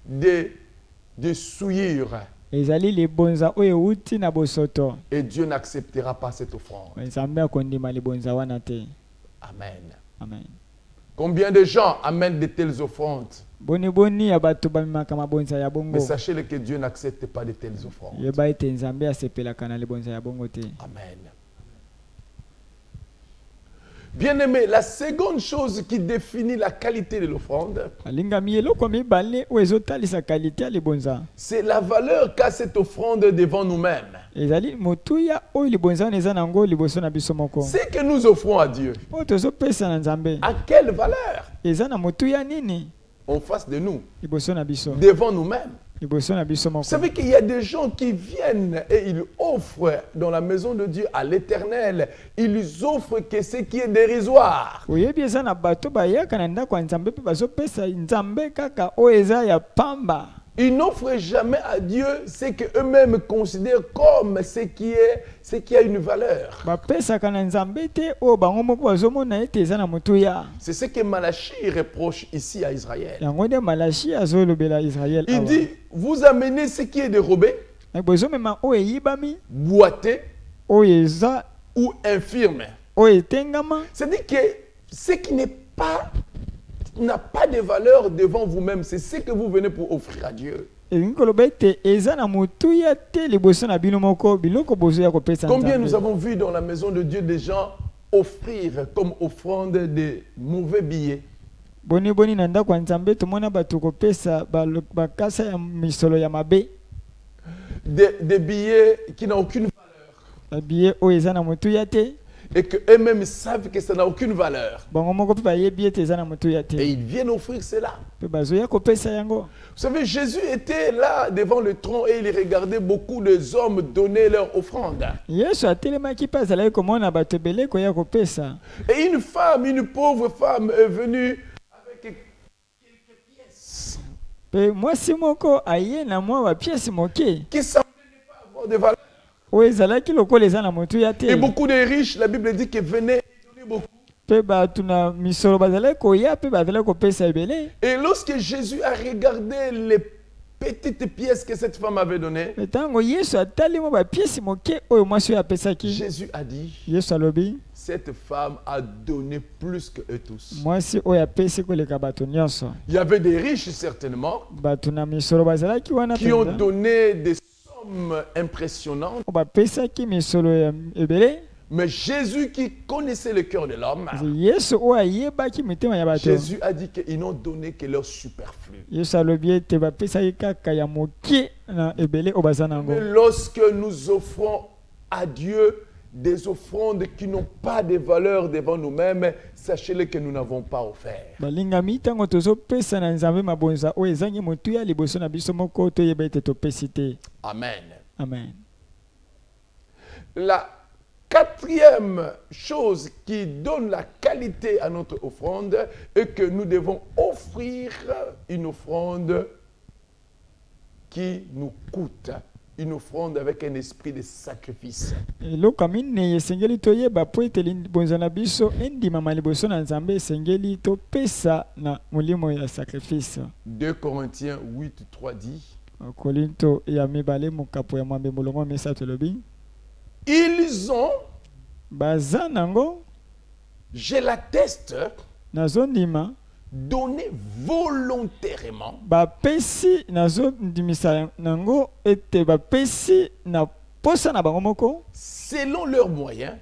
de souillure. Ezali libonza oyo euti na bosoto. Et Dieu n'acceptera pas cette offrande. Nzambe akondima libonza wana te. Amen. Amen. Combien de gens amènent de telles offrandes? Boni boni ya bato bamemaka mabonza ya Mais bongo. sachez que Dieu n'accepte pas de telles offrandes. Yeba ete Nzambe asepelaka na libonza ya bongo te. Amen. Bien-aimé, la seconde chose qui définit la qualité de l'offrande, Alingami eloko mibale oyo ezotalisa kalite ya libonza. c'est la valeur qu'a cette offrande devant nous-mêmes. Ezali motuya oyo libonza wana eza nango liboso na biso moko. Ce que nous offrons à Dieu, Oyo tozopesa na Nzambe à quelle valeur? eza na motuya nini En face de nous, liboso na biso. devant nous-mêmes. Liboso na biso Vous moko. savez qu'il y a des gens qui viennent et ils offrent dans la maison de Dieu à l'Éternel. Ils offrent que ce qui est dérisoire. Oyebi eza na bato bayaka na ndako ya Nzambe pe bazopesa Nzambe kaka oyo eza ya pamba. Ils n'offrent jamais à Dieu ce qu'eux-mêmes considèrent comme ce qui a une valeur. Bapesaka na Nzambe te oyo bango moko bazomona ete eza na motuya. C'est ce que Malachie reproche ici à Israël. Yango nde Malachi azolobela Israël Il awa. dit, vous amenez ce qui est dérobé, Bozomema oyo eyibami, boité oyo eza, ou infirme. oyo etengama. C'est-à-dire que ce qui n'a pas de valeur devant vous-même, c'est ce que vous venez pour offrir à Dieu. Elingi koloba ete eza na motuya te liboso na bino moko biloko bozoya kopesa Combien Nzambe. nous avons vu dans la maison de Dieu des gens offrir comme offrande des mauvais billets. boni boni na ndako ya nzambe tomona bato kopesa bakasa ya misolo ya mabe Des billets qui n'ont aucune valeur. babillet oyo eza na motuya te Et qu'eux-mêmes savent que ça n'a aucune valeur. bango moko mpe bayebi ete eza na motuya Et te ils viennent offrir cela. mpe bazoya kopesa yango. Vous savez, Jésus était là devant le trône et il regardait beaucoup de hommes donner leur offrande. yesu atelemaki mpe azalaki komona bato ebele koya kopesa. Et une femme, une pauvre femme est venue avec quelques pièces mpe mwasi moko aye na mwa bapiese moke qui semblaient ne pas avoir de valeur. oyo ezalaki lokola eza na motuya te. Et beaucoup de riches, la Bible dit qu'ils venaient et donnaient beaucoup. mpe bato na misolo bazalaki koya mpe bazalaki kopesa ebele. Et lorsque Jésus a regardé les petites pièces que cette femme avait données, mpe ntango yesu atali mwa bapiese moke oyo mwasi oyo apesaki, Jésus a dit, yesu alobi cette femme a donné plus que eux tous. mwasi oyo apesi koleka bato nyonso. Il y avait des riches certainement bato na misolo bazalaki wana qui ont mpenza donné des sommes impressionnantes. oyo bapesaki misolo ya ebele. Mais Jésus qui connaissait le cœur de l'homme, yesu oyo ayebaki mitema ya bato, Jésus a dit qu'ils n'ont donné que leur superflu. yesu alobi ete bapesaki kaka ya moke na ebele oyo baza nango. Mais lorsque nous offrons à Dieu des offrandes qui n'ont pas de valeur devant nous-mêmes, sachez-le que nous n'avons pas offert. balingami ntango tozopesa na nzambe mabonza oyo ezangi motuya liboso na biso moko toyeba ete topesi te. Amen. Amen. La quatrième chose qui donne la qualité à notre offrande est que nous devons offrir une offrande qui nous coûte, une offrande avec un esprit de sacrifice. eloko minei esengeli toyeba po ete libonza na biso endimama liboso na nzambe esengeli topesa na molimo ya sacrifice. 2 Corinthiens 8:3 dit, korinto ya mibale mokapo ya mwambe molongo misato elobi ils ont, baza nango, je l'atteste, nazondima donné volontairement bapesi nazondimisa nango ete bapesi na posa na bango moko selon leurs moyens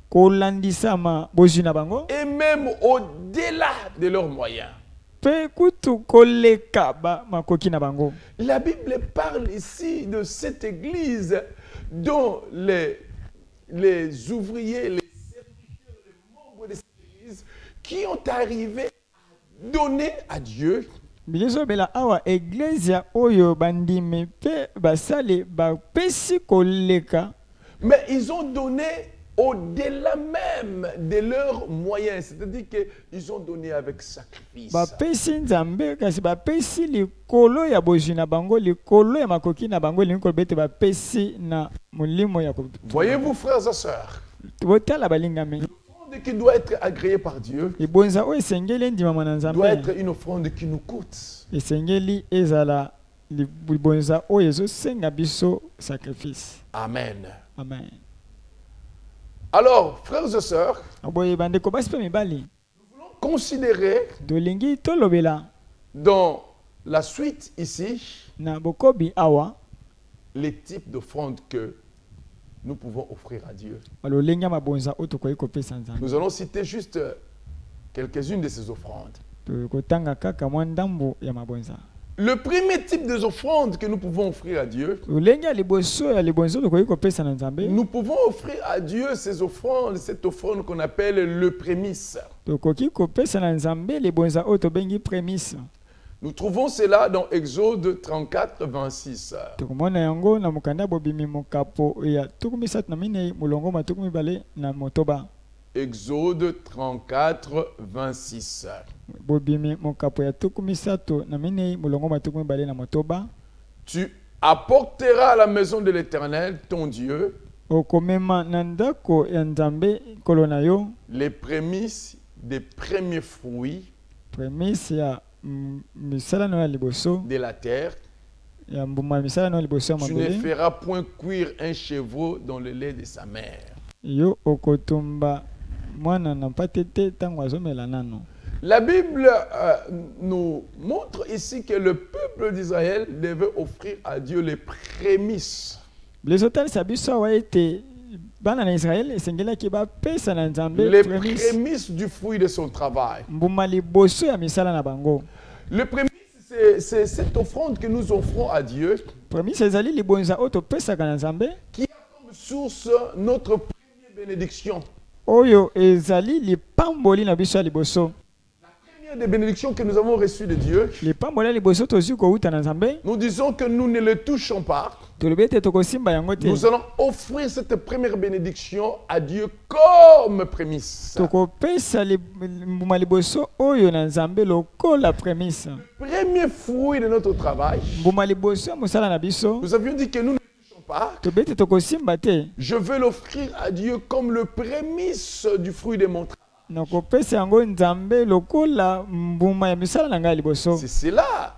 kolandisama bozwi na bango et même au-delà de leurs moyens. mpe kutu koleka makoki na bango. La Bible parle ici de cette église dont les ouvriers, les serviteurs, les membres de cette église qui ont arrivé à donner à Dieu bilizobela awa eglezia oyo bandimi mpe basali bapesi koleka, mais ils ont donné au-delà même de leurs moyens, c'est-à-dire qu'ils ont donné avec sacrifice. bapesi nzambe kasi bapesi likolo ya bozwi na bango, likolo ya makoki na bango elingi koloba ete bapesi na molimo ya Voyez-vous, frères et sœurs, botala balingami. l'offrande qui doit être agréée par Dieu libonza oyo esengeli endimama na doit nzambe être une offrande qui nous coûte. esengeli ezala libonza oyo ezosenga biso sacrifice. Amen. Amen. Alors, frères et sœurs, boye bandeko basi mpe mibali considérez tolingi tolobela dans la suite ici na bokobi awa les types d'offrandes que nous pouvons offrir à Dieu. balolenge ya mabonza oyo tokoki kopesa nzambe. Nous allons citer juste quelques-unes de ces offrandes. tokotanga kaka mwa ndambo ya mabonza. Le premier type des offrandes que nous pouvons offrir à Dieu, lolenge ya liboso ya libonza oyo tokoki kopesa na nzambe, nous pouvons offrir à Dieu ces offrandes, cette offrande qu'on appelle le prémisse. tokoki kopesa na nzambe libonza oyo tobengi prémisse. Nous trouvons cela dans Exode 34, 26. tokomona yango na mokanda bobimi mokapo ya 34 molongo ma 2 na motoba. Exode 34, 26. bobimi mokapo ya 34 molongo ma 2 na motoba. Tu apporteras à la maison de l'Éternel, ton Dieu, okomema na ndako ya nzambe nkolo na yo les prémices des premiers fruits prémisse ya misala no ya liboso de la terre. ya mbuma misala no ya liboso ya Tu ne mabele. feras point cuire un chevreau dans le lait de sa mère. yo okotumba mwana na mpate te ntango azomela nano. La Bible nous montre ici que le peuple d'Israël devait offrir à Dieu les prémices. biso talisa biso awa ete bana na Israël esengelaki bapesa na Nzambe les prémices prémices du fruit de son travail. mbuma liboso ya misala na bango. Le prémisse, c'est cette offrande que nous offrons à Dieu Prémices ezali libonza oyo topesaka na Nzambe qui a comme source notre première bénédiction. oyo ezali lipamboli na biso ya liboso. La première des bénédictions que nous avons reçues de Dieu, Lipamboli ya liboso tozwi kowuta na Nzambe nous disons que nous ne le touchons pas. tolobi ete tokosimba yango te. Nous allons offrir cette première bénédiction à Dieu comme prémisse. Tokopesa mbuma liboso oyo na Nzambe lokola prémisse. Premier fruit de notre travail, Mbuma liboso ya mosala na biso nous avions dit que nous ne le touchons pas. tobi ete tokosimba te. Je veux l'offrir à Dieu comme le prémisse du fruit de mon travail. Nakopesa yango Nzambe lokola mbuma ya misala na ngai liboso. C'est cela,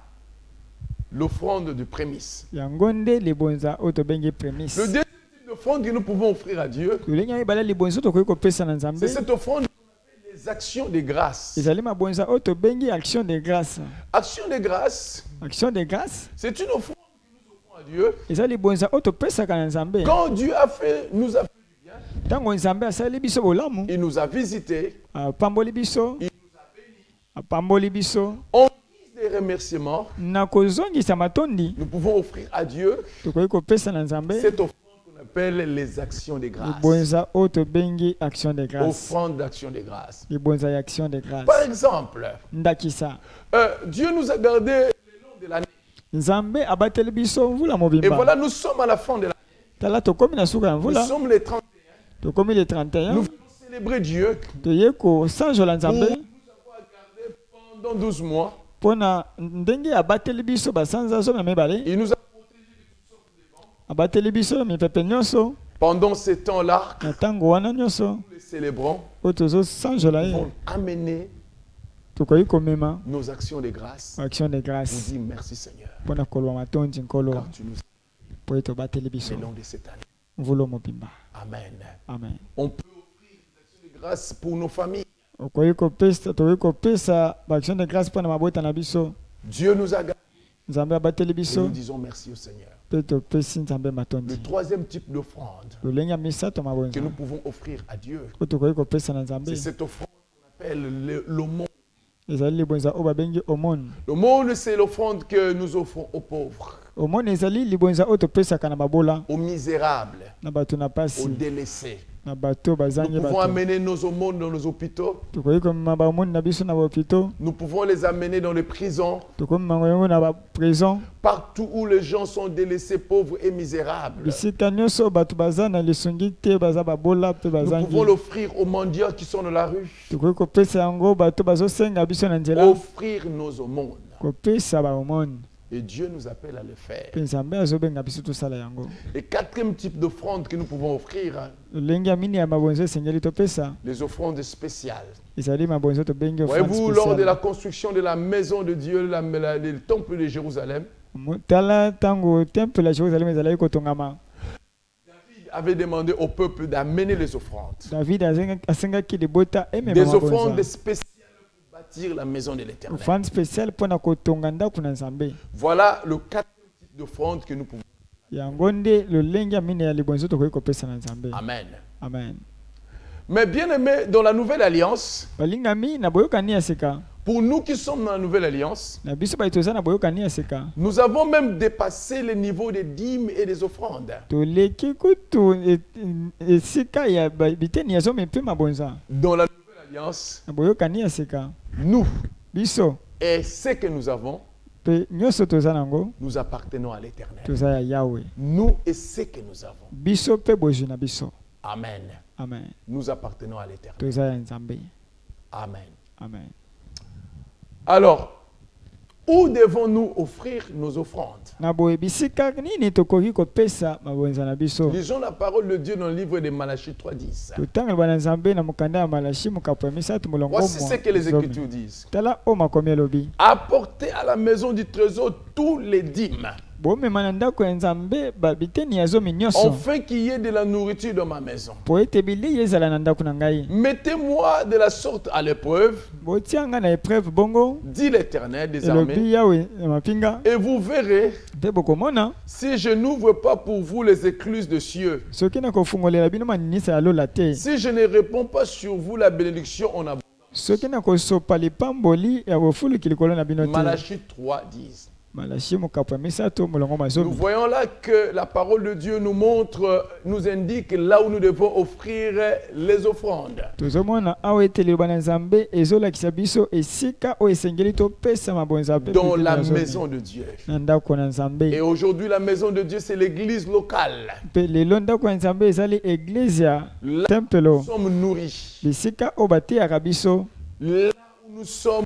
l'offrande du prémisse. Yango nde libonza oyo tobengi prémisse. Le deuxième type d'offrande que nous pouvons offrir à Dieu, Tolengi mibale libonza tokoki kopesa na Nzambe. c'est cette offrande qu'on appelle les actions de grâce. Ezali mabonza oyo tobengi action de grâce. Action de grâce, Action de grâce c'est une offrande que nous offrons à Dieu. ezali libonza oyo topesaka na Nzambe. Quand Dieu nous a fait du bien, Ntango Nzambe asali biso bolamu, il nous a visités, apamboli biso, il nous a bénis. apamboli biso, En guise de remerciements, na kozongisa matondi nous pouvons offrir à Dieu tokoki kopesa na Nzambe cette offrande qu'on appelle les actions de grâce. libonza oyo tobengi action de grâce. Offrande d'action de grâce. Libonza ya action de grâce. Par exemple, Ndakisa Dieu nous a gardés le long de l'année. Nzambe abateli biso mvula Et mobimba. voilà, nous sommes à la fin de l'année. Tala tokomi na suka ya Nous mvula, sommes les 31. tokomi le Nous 31, venons célébrer Dieu toye kosanjola pour Nzambe nous avoir gardés pendant 12 mois. mpona ndenge abateli biso basanza zomi na mibale, Il nous a protégés de toutes sortes de vents. abateli biso na mipepe nyonso. Pendant ces temps-là, Na ntango wana nyonso nous les célébrons oyo tozosanjola ye, pour amener tokoki komema nos actions de grâce. action de Nous grâce dit merci Seigneur, mpona kolwa matondi nkolo car tu nous as po ete obateli biso le long de cette année. mvula mobimba. Amen. Amen. On peut offrir des actions de grâce pour nos familles. tokoki kopesa baaction de grâce mpona mabota na biso. Dieu nous a gardés. Nzambe abateli Et biso nous disons merci au Seigneur. mpe topesi Nzambe Le matondi. troisième type d'offrande lolenge ya misato que mabonza nous pouvons offrir à Dieu, oyo tokoki kopesa na Nzambe c'est cette offrande qu'on appelle l'aumône. ezali libonza oyo babengi omone. L'aumône, c'est l'offrande que nous offrons aux pauvres, omone ezali libonza oyo topesaka na babola, aux misérables, na bato na aux pasi, délaissés. na bato bazangi Nous pouvons bato. amener nos aumônes dans nos hôpitaux. tokoki komema baomone na biso na bahopito, Nous pouvons les amener dans les prisons, tokomema yango na baprison, partout où les gens sont délaissés, pauvres et misérables. bisika nyonso bato baza na lisungi te, baza babola mpe Nous bazangi. pouvons l'offrir aux mendiants qui sont dans la rue. tokoki kopesa yango bato bazosenga biso na nzela, Offrir nos aumônes. kopesa baomone. Et Dieu nous appelle à le faire. mpe Nzambe azobenga biso tosala yango. Et quatrième type d'offrande que nous pouvons offrir, lolenge ya mini ya mabonzo esengeli topesa les offrandes spéciales. ezali mabonzo tobengi offrande Voyez-vous, lors de spéciale. la construction de la maison de Dieu, le temple de Jérusalem, tala ntango temple ya Jérusalem ezalaki kotongama, David avait demandé au peuple d'amener les offrandes. David asengaki libota emema Des offrandes mabonzo, spéciales pour bâtir la maison de l'Éternel. offrande spéciale mpona kotonga ndako na Nzambe. Voilà le quatrième type d'offrande que nous pouvons. yango nde lolenge ya mine ya libonzo tokoki kopesa na Nzambe. Amen. Amen. Mais bien aimé, dans la nouvelle alliance, balingami na boyokani ya sika, pour nous qui sommes dans la nouvelle alliance, na biso bato toza na boyokani ya sika, nous avons même dépassé le niveau des dîmes et des offrandes. toleki kutu esika ya biteni ya zomi mpe mabonza. Dans la nouvelle alliance, na boyokani ya sika, nous biso et ce que nous avons, mpe nyonso toza nango nous appartenons à l'Éternel. toza ya Yahweh. Nous et ce que nous avons. biso mpe bozwi na biso. Amen. Amen. Nous appartenons à l'Éternel. toza ya Nzambe. Amen. Amen. Alors, où devons-nous offrir nos offrandes? na boye bisika nini tokoki kopesa mabonza na biso? Lisons la parole de Dieu dans le livre de Malachie 3:10. totanga bana Nzambe na mokanda ya Malachi mokapo ya misato molongo Voici ce que les zomi. Écritures disent. tala o makomi elobi, Apportez à la maison du trésor tous les dîmes. bomema na ndako ya nzambe biteni ya zomi nyonso afin qu'il y ait de la nourriture dans ma maison. po ete bilei ezala na ndako na ngai. Mettez-moi de la sorte à l'épreuve, botianga na épreuve bongo, dit l'Éternel des armées, elobi yawe ya mapinga, et vous verrez mpe bokomona si je n'ouvre pas pour vous les écluses de cieux, soki nakofungolela bino maninisa ya lola te, si je ne réponds pas sur vous la bénédiction en abondance. soki nakosopa lipamboli ya bofuluki likolo na bino te. Malachie 3:10. Malachi mokapo ya misato molongo Nous mazomi. voyons là que la parole de Dieu nous montre, nous indique là où nous devons offrir les offrandes. tozomona awa ete liloba na nzambe ezolakisa biso esika oyo esengeli topesa mabonza mpe Dans biteni la ya zomi maison de Dieu. na ndako na nzambe. Et aujourd'hui, la maison de Dieu, c'est l'église locale. Mpe lelo ndako ya nzambe ezali eglize ya Là, tempelo, nous sommes nourris. bisika oyo bateyaka biso, Là où nous sommes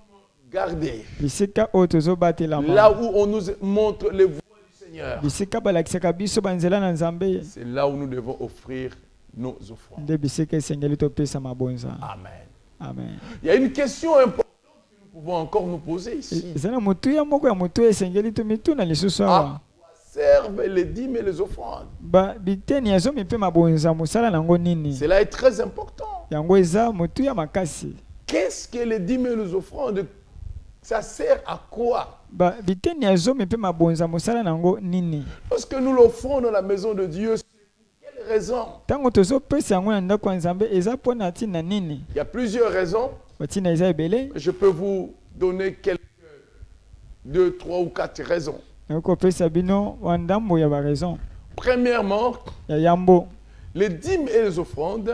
gardés. bisika oyo Là tozobatelama, où on nous montre les voies du Seigneur. bisika balakisaka biso banzela na nzambe, C'est là où nous devons offrir nos offrandes. nde bisika esengeli topesa mabonza. Amen. Amen. Il y a une question importante que nous pouvons encore nous poser ici. eza na motuya moko ya motu esengeli tomituna lisusu À awa. quoi servent les dîmes et les offrandes? Biteni ya zomi mpe mabonza mosala nango nini? Cela est très important. Yango eza motuya makasi. Qu'est-ce que les dîmes et les offrandes? Ça sert à quoi? Biteni ya zomi mpe mabonza mosala nango nini? Lorsque nous l'offrons dans la maison de Dieu, c'est pour quelle raison? Ntango tozopesa yango na ndako ya nzambe eza mpo na ntina nini? Il y a plusieurs raisons. Batina eza ebele. Je peux vous donner quelques 2, 3 ou 4 raisons. nakopesa bino wandambo ya baraison Premièrement, ya yambo. les dîmes et les offrandes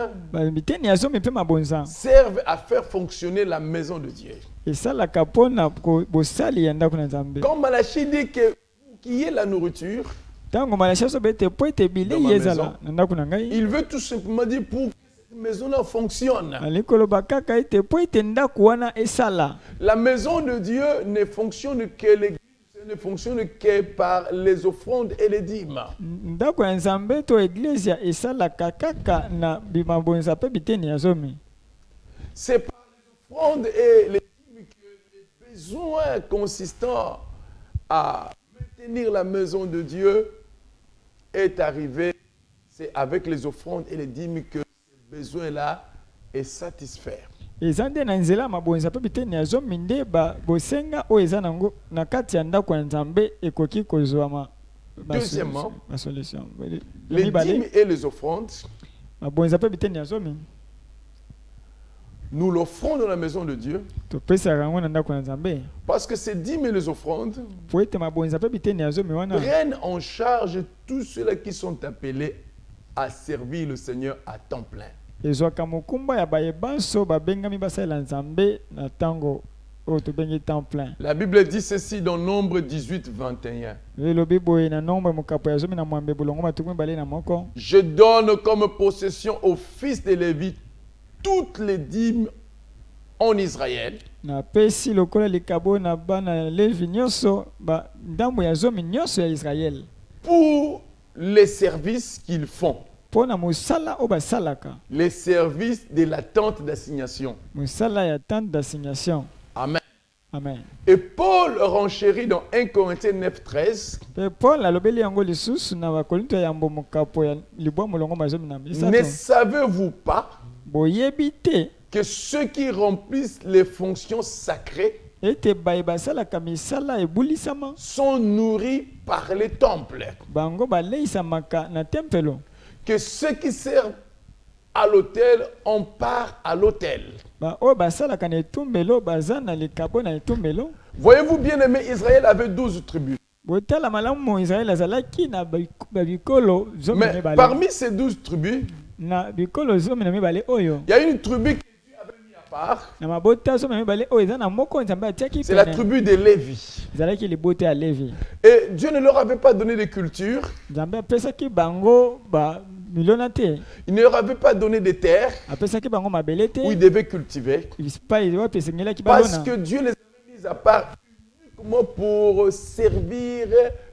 Biteni ya zomi mpe mabonza servent à faire fonctionner la maison de Dieu. esalaka mpona bosali ya ndako na nzambe. Quand Malachie dit que pour qu'il y ait la nourriture, Ntango Malachi azoba ete po ete Dans bilei ma ezala maison. na ndako na ngai, il veut tout simplement dire pour que cette maison-là fonctionne. ali koloba kaka ete po ete ndako wana esala. La maison de Dieu ne fonctionne que l'église, ne fonctionne que par les offrandes et les dîmes. Ndako ya nzambe to eglise esalaka kaka na bimabonza mpe biteni ya zomi. C'est par les offrandes et les dîmes que les besoins consistants à maintenir la maison de Dieu est arrivé. C'est avec les offrandes et les dîmes que ce besoin-là est satisfait. Eza nde na nzela mabonza mpe biteni ya zomi nde bosenga oyo eza nango na kati ya ndako ya nzambe ekoki kozwama. Deuxièmement, solution. les dîmes et les offrandes, mabonza mpe biteni ya zomi nous l'offrons dans la maison de Dieu topesaka yango na ndako ya nzambe parce que ces dîmes et les offrandes po ete mabonza mpe biteni ya zomi wana prennent en charge tous ceux-là qui sont appelés à servir le Seigneur à temps plein. ezwaka mokumba ya bayebanso babengami basalela nzambe na ntango oyo tobengi temps plein. La Bible dit ceci dans Nombre 18, 21. elobi boye na nombre mokapo ya zomi na mwambe bolongo matuku mibale na moko. Je donne comme possession aux fils de Lévi toutes les dîmes en Israël napesi lokola likabo na bana levi nyonso ndambo ya zomi nyonso ya israele pour les services qu'ils font. mpo na mosala oyo basalaka, Les services de la tente d'assignation. mosala ya tente d'assignation. Amen. Amen. Et Paul renchérit dans 1 Corinthiens 9, 13. Mpe Paul alobeli yango lisusu na bakorinto ya yambo mokapo ya libwa molongo mazomi na Ne misato. savez-vous pas Boyebi te que ceux qui remplissent les fonctions sacrées ete baye basalaka misala ebulisama sont nourris par les temples? bango baleisamaka na tempelo? Que ceux qui servent à l'autel, on part à l'autel. Oyo basalaka na etumbelo baza na likabo na etumbelo. Voyez-vous, bien aimé, Israël avait 12 tribus. Botala malamu Israël azalaki na bikolo zomi na Mais mibale. parmi ces 12 tribus, Na bikolo zomi na mibale oyo, il y a une tribu que Dieu avait mis à part. na mabota zomi na mibale oyo eza na moko nzambe atiaki C'est la pene. tribu de Lévi. Ezalaki libota ya Levi. Et Dieu ne leur avait pas donné de culture. Nzambe apesaki bango milona te. Il ne leur avait pas donné de terre Apesaki bango mabele te. où ils devaient cultiver. Ispai wapi esengelaki Parce balona. que Dieu les avait mis à part uniquement pour servir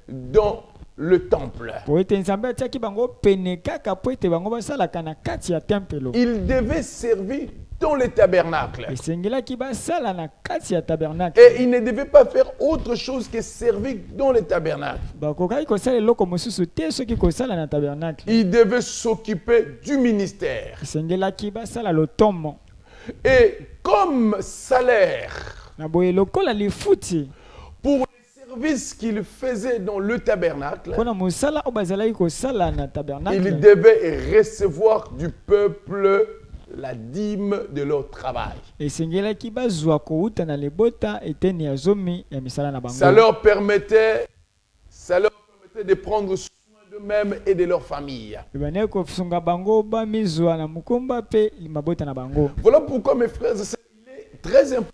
dans le temple. Po ete nzambe atiaki bango pene kaka po ete bango basalaka na kati ya tempelo. Ils devaient servir dans les tabernacles. esengelaki basala na kati ya tabernacle. Et il ne devait pas faire autre chose que servir dans les tabernacles. Bakokaki kosala eloko mosusu te soki kosala na tabernacle. Il devait s'occuper du ministère. Esengelaki basala lotomo. Et comme salaire Na boye lokola lifuti pour les services qu'il faisait dans le tabernacle, mpona mosala oyo bazalaki kosala na tabernacle, il devait recevoir du peuple la dîme de leur travail. esengelaki bazwa kouta na libota eteni ya zomi ya misala na bango. Ça leur permettait de prendre soin d'eux-mêmes et de leur famille. ebandeki kosunga bango bamizwa na mokumba mpe mabota na bango. Voilà pourquoi, mes frères et sœurs, il est très important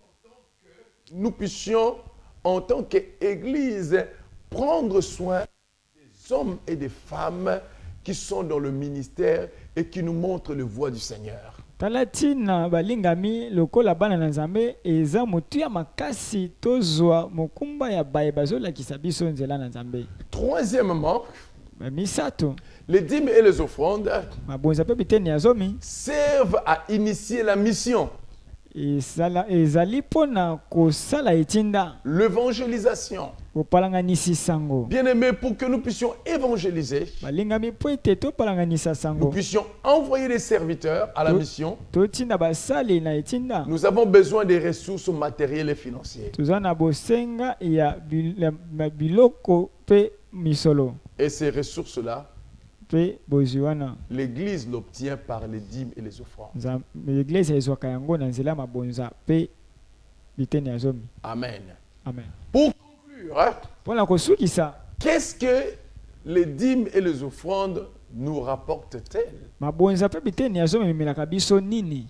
que nous puissions, en tant qu'Église, prendre soin des hommes et des femmes qui sont dans le ministère et qui nous montrent le voie du Seigneur. Tala tina balingami lokola bana na Nzambe eza motu ya makasi tozwa mokumba ya baye bazolakisa biso nzela na Nzambe. Troisièmement, Misato les dîmes et les offrandes mabonza pe biteni ya zomi servent à initier la mission, ezali mpona kosala etinda l'évangélisation. kopalanganisi sango. Bien-aimés, pour que nous puissions évangéliser, balingami po ete topalanganisa nous sango, puissions envoyer des serviteurs à la mission, totinda basali na etinda, nous avons besoin des ressources matérielles et financières. toza na bosenga ya biloko pe misolo Et ces ressources-là, pe bozwi wana l'Église l'obtient par les dîmes et les offrandes. eglise ezwaka yango na nzela mabonza pe biteni ya zomi. Amen. Amen. Pour conclure, hein, Mpona kosukisa qu'est-ce que les dîmes et les offrandes nous rapportent-elles? mabonza pe biteni ya zomi ememelaka biso nini?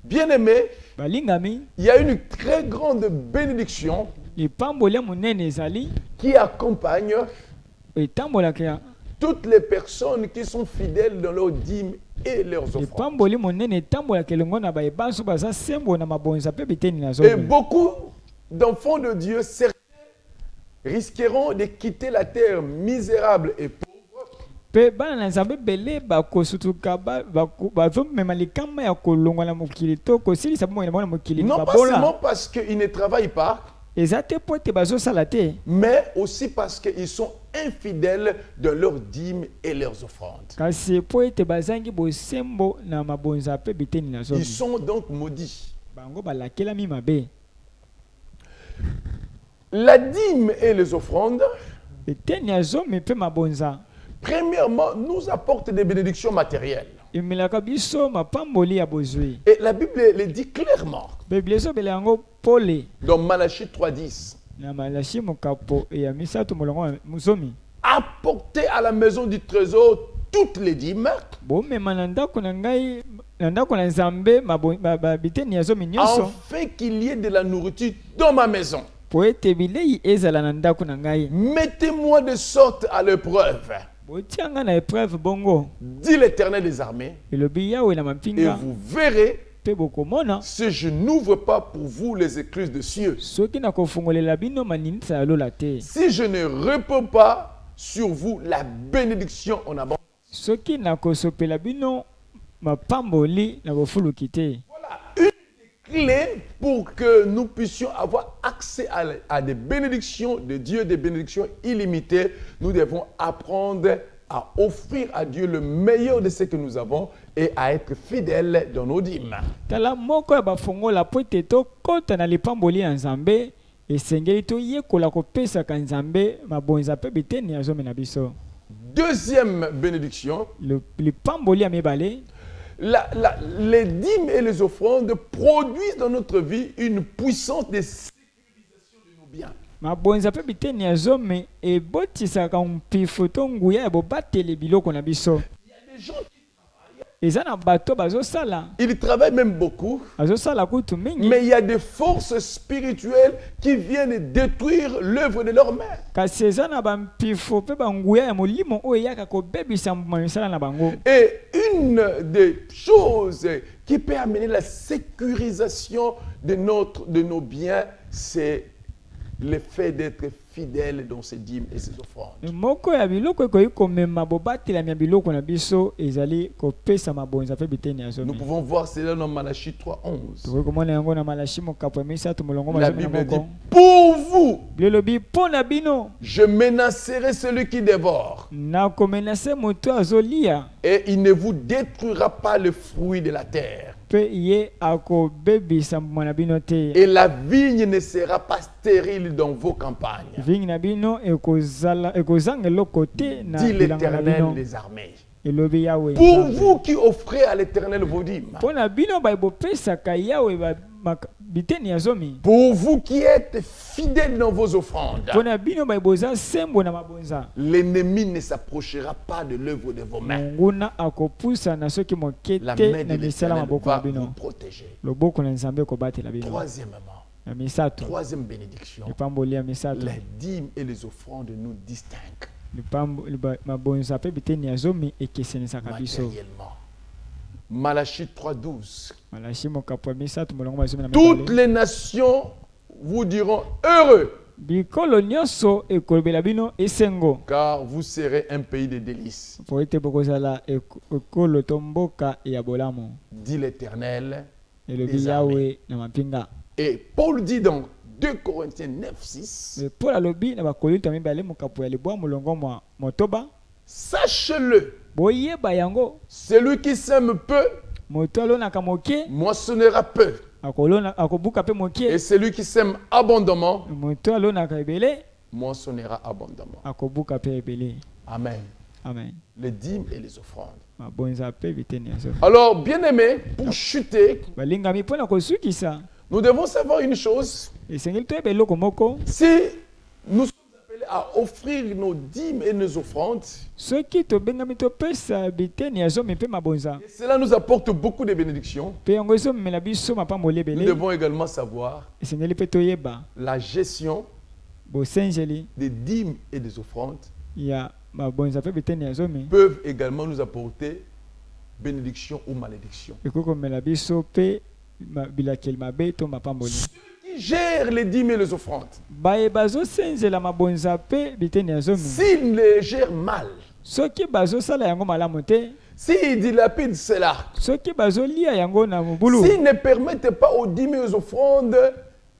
Bien-aimés, balingami il y a une très grande bénédiction lipamboli ya monene ezali qui accompagne etambolaka toutes les personnes qui sont fidèles dans leurs dîmes et leurs offrandes. lipamboli monene etambolaka elongo na bayebanso baza sembo na mabonza pe biteni na Et zomi. beaucoup d'enfants de Dieu, certains risqueront de quitter la terre misérable et pauvre pe bana na Nzambe bele bakosutuka bazomema likama ya kolongwa na mokili to kosilisa bomoi na bango na mokili non pas babola. seulement parce qu'ils ne travaillent pas, eza te po ete bazosala te, mais aussi parce qu'ils sont infidèles dans leurs dîmes et leurs offrandes. kasi po ete bazangi bosembo na mabonza pe biteni na zomi. Ils sont donc maudits. bango balakelami mabe. La dîme et les offrandes, biteni ya zomi pe mabonza premièrement, nous apportent des bénédictions matérielles. emelaka biso mapamboli ya bozwi. Et la Bible le dit clairement biblia ezobela yango pole dans Malachie 3:10. na Malachi mokapo ya misato molongo ya zomi. Apportez à la maison du trésor toutes les dîmes, bomema na ndako na ngai na ndako na Nzambe biteni ya zomi nyonso afin qu'il y ait de la nourriture dans ma maison. po ete bilei ezala na ndako na ngai. Mettez-moi de sorte à l'épreuve, botianga na épreuve bongo, dit l'Éternel des armées, elobi Yawe na et mapinga vous verrez pe bokomona si je n'ouvre pas pour vous les écluses de cieux, soki nakofungolela bino maninisa ya lola te, si je ne répands pas sur vous la bénédiction en abondance. soki nakosopela bino mapamboli na bofuluki te. Voilà une des clés pour que nous puissions avoir accès à des bénédictions de Dieu, des bénédictions illimitées. Nous devons apprendre à offrir à Dieu le meilleur de ce que nous avons et à être fidèles dans nos dîmes. tala moko ya bafongola po ete tokɔta na lipamboli ya Nzambe, esengeli toyekola kopesaka Nzambe mabonza pe biteni ya zomi na biso. Deuxième bénédiction, lipamboli ya mibale, les dîmes et les offrandes produisent dans notre vie une puissance de sécurisation de nos biens. mabonza pe biteni ya zomi ebotisaka mpifu to nguya ya bobateli biloko na biso. Il y a des gens qui eza na bato bazosala, ils travaillent même beaucoup, bazosala kutu mingi, mais il y a des forces spirituelles qui viennent détruire l'œuvre de leurs mains. kasi eza na bampifu pe banguya ya molimo oyo eyaka kobebisa misala na bango. Et une des choses qui peut amener la sécurisation de nos biens, c'est le fait d'être fidèle dans ses dîmes et ses offrandes. moko ya biloko ekoki komema bobatelami ya biloko na biso ezali kopesa mabonza mpe biteni ya Nous zomi. pouvons voir cela dans Malachie 3:11. Tokoki komona yango na Malachi mokapo ya misato molongo La mazomi na Bible dit, moko. pour vous, Bilobi mpo na bino je menacerai celui qui dévore, nakomenase moto azolia et il ne vous détruira pas le fruit de la terre. mpe ye akobebisa mbuma na bino te. Et la vigne ne sera pas stérile dans vos campagnes, Vingi na bino ekozanga eloko te na dit bilanga na l'Éternel bino. des armées. Elobi Yawe. Pour vous qui offrez à l'Éternel vos dîmes, mpo na bino bopesaka Yawe biteni ya zomi. pour vous qui êtes fidèles dans vos offrandes, Mpo na bino boza sembo na mabonza. l'ennemi ne s'approchera pas de l'œuvre de vos mains. Monguna akopusa na soki moke La te main de na misala l'Éternel maboko na va vous bino. protéger. Loboko na Nzambe kobatela bino. Troisièmement, Na misato. troisième bénédiction, Lipamboli ya misato. les dîmes et les offrandes nous distinguent Mabonza mpe biteni ya zomi ekesenisaka biso. matériellement. Malachie 3:12. Malachi mokapo ya misato molongo mazomi na Toutes mibale. les nations vous diront heureux, Bikolo nyonso ekolobela bino esengo. car vous serez un pays de délices, Po ete bokozala ekolo to mboka ya bolamu. dit l'Éternel. Elobi Des Yawe na mapinga. Et Paul dit dans 2 Corinthiens 9:6, Paul alobi na bakolinto mibale mokapo ya libwa molongo mwa motoba. sachez-le, Boyeba yango. celui qui sème peu Moto alonaka moke. moissonnera peu, Akobuka pe moke. et celui qui sème abondamment Moto alonaka ebele. moissonnera abondamment. Akobuka pe ebele. Amen. Amen. Les dîmes et les offrandes. Mabonza pe biteni ya zomi. Alors, bien-aimés, pour chuter, Balingami mpona kosukisa. nous devons savoir une chose. Esengeli toyeba eloko moko. Si nous sommes appelés à offrir nos dîmes et nos offrandes, Soki tobengami topesa biteni ya zomi mpe mabonza. et cela nous apporte beaucoup de bénédictions, Mpe yango ezomemela biso mapamboli nous ebele. devons également savoir Esengeli mpe toyeba la gestion bosenjeli des dîmes et des offrandes ya mabonza mpe biteni ya zomi peuvent également nous apporter bénédiction ou malédiction. ekoki komela biso mpe bilakeli mabe to mapamboli. Qui gèrent les dîmes et les offrandes, Baye bazosenjela mabonza mpe biteni ya zomi. s'ils les gèrent mal, Soki bazosala yango malamu te. s'ils dilapident cela, Soki bazolia yango na mobulu. s'ils ne permettent pas aux dîmes et aux offrandes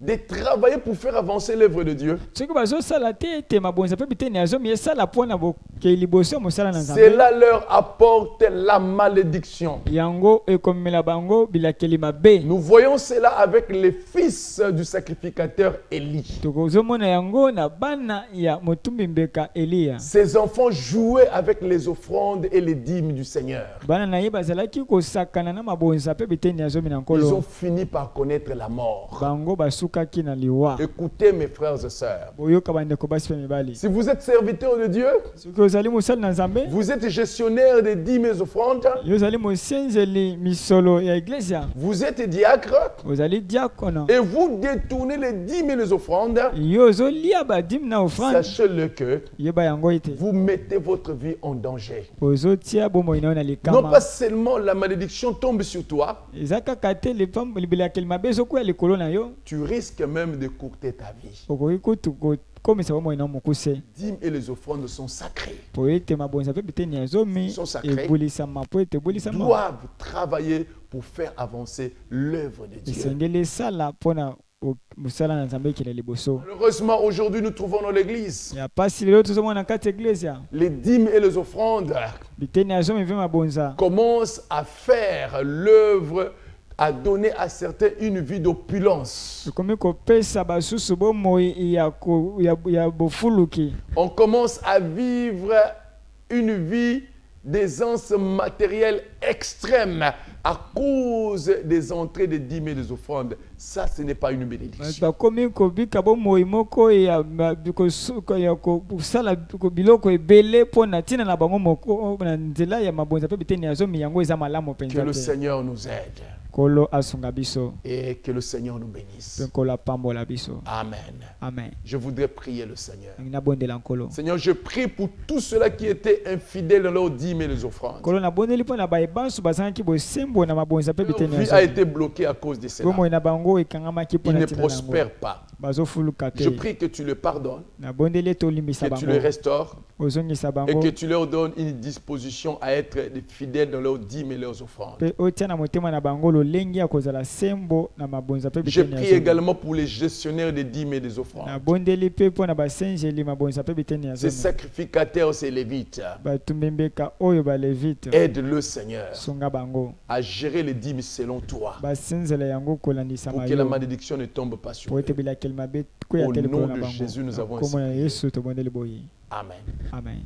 de travailler pour faire avancer l'œuvre de Dieu, Soki bazosala te ete mabonza mpe biteni ya zomi esala mpona bokei liboso ya mosala na Nzambe. cela leur apporte la malédiction. Yango ekomela bango bilakeli mabe. Nous voyons cela avec les fils du sacrificateur Élie. Tokozomona yango na bana ya motumbi mbeka Eliya. Ces enfants jouaient avec les offrandes et les dîmes du Seigneur. Bana na ye bazalaki kosakana na mabonza mpe biteni ya zomi na Ils ont nkolo. fini par connaître la mort. Bango basukaki na liwa. Écoutez mes frères et sœurs. Boyoka bandeko basi mpe mibali. Si vous êtes serviteur de Dieu, Soki ozali mosali na Nzambe, vous êtes gestionnaire des dîmes et offrandes, yo ozali mosenjeli misolo ya iglesia, vous êtes diacre ozali diakono, et vous détournez les dîmes et les offrandes, yo ozolia badime na ofrande, sachez-le que yeba yango ete vous mettez votre vie en danger. ozotia bomoi na yo na Non likama. pas seulement la malédiction tombe sur toi, Eza kaka te bilakeli mabe ezokwea likolo na yo, tu risques même de courter ta vie. okoki kutu kokomisa bomoi na yo mokuse. Les dîmes et les offrandes sont sacrées, Po ete mabonza mpe biteni ya zomi Sont sacrés. ebulisama po ete ebulisama doivent travailler pour faire avancer l'œuvre de Dieu. esengeli esala mpona mosala na Nzambe ekele liboso. Malheureusement, aujourd'hui, nous trouvons dans l'église Ya pasi lelo tozomona na kati ya iglesia les dîmes et les offrandes biteni ya zomi mpe mabonza commencent à faire l'œuvre, à donner à certains une vie d'opulence. ekomi kopesa basusu bomoi ya bofuluki. On commence à vivre une vie d'aisance matérielle extrême à cause des entrées des dîmes et des offrandes. Ça, ce n'est pas une bénédiction. bakomi kobika bomoi moko ya kosala biloko ebele mpo na ntina na bango moko na nzela ya mabonza mpe biteni ya zomi yango eza malamu Que mpenza le te. Seigneur nous aide Nkolo asunga biso et que le Seigneur nous bénisse. mpe nkolo apambola biso. Amen. Amen. Je voudrais prier le Seigneur. Ningi nabondela nkolo. Seigneur, je prie pour tous ceux-là qui étaient infidèles dans leurs dîmes et les offrandes. Nkolo nabondeli mpo na baye banso bazanaki bosembo na mabonza pe Leur biteni vie ya a nzoto. été bloquée à cause de cela. Bomoi na bango ekangamaki Ils mpona ne ntina na yango. prospèrent pas. Bazofuluka Je te. prie que tu le pardonnes, Nabondeli ete olimbisa que tu bango le restaures ozongisa et bango que tu leur donnes une disposition à être des fidèles dans leurs dîmes et leurs offrandes. mpe otia na motema na bango lolenge ya kozala sembo na mabonza pe Je biteni ya prie nzoto. également pour les gestionnaires des dîmes et des offrandes. Nabondeli mpe mpona basengeli mabonza pe biteni ya Ces nzoto. sacrificateurs, ces lévites, Batumbembeka oyo balevite aide le Seigneur sunga bango à gérer les dîmes selon toi, basenzela yango kolandisa pour que la mayo malédiction ne tombe pas sur po eux. ete bilakeli mabe kwea Au te likolo nom na de bango. Jésus, nous avons Kombo na ainsi prié. Yesu tobondeli boye. Amen. Amen.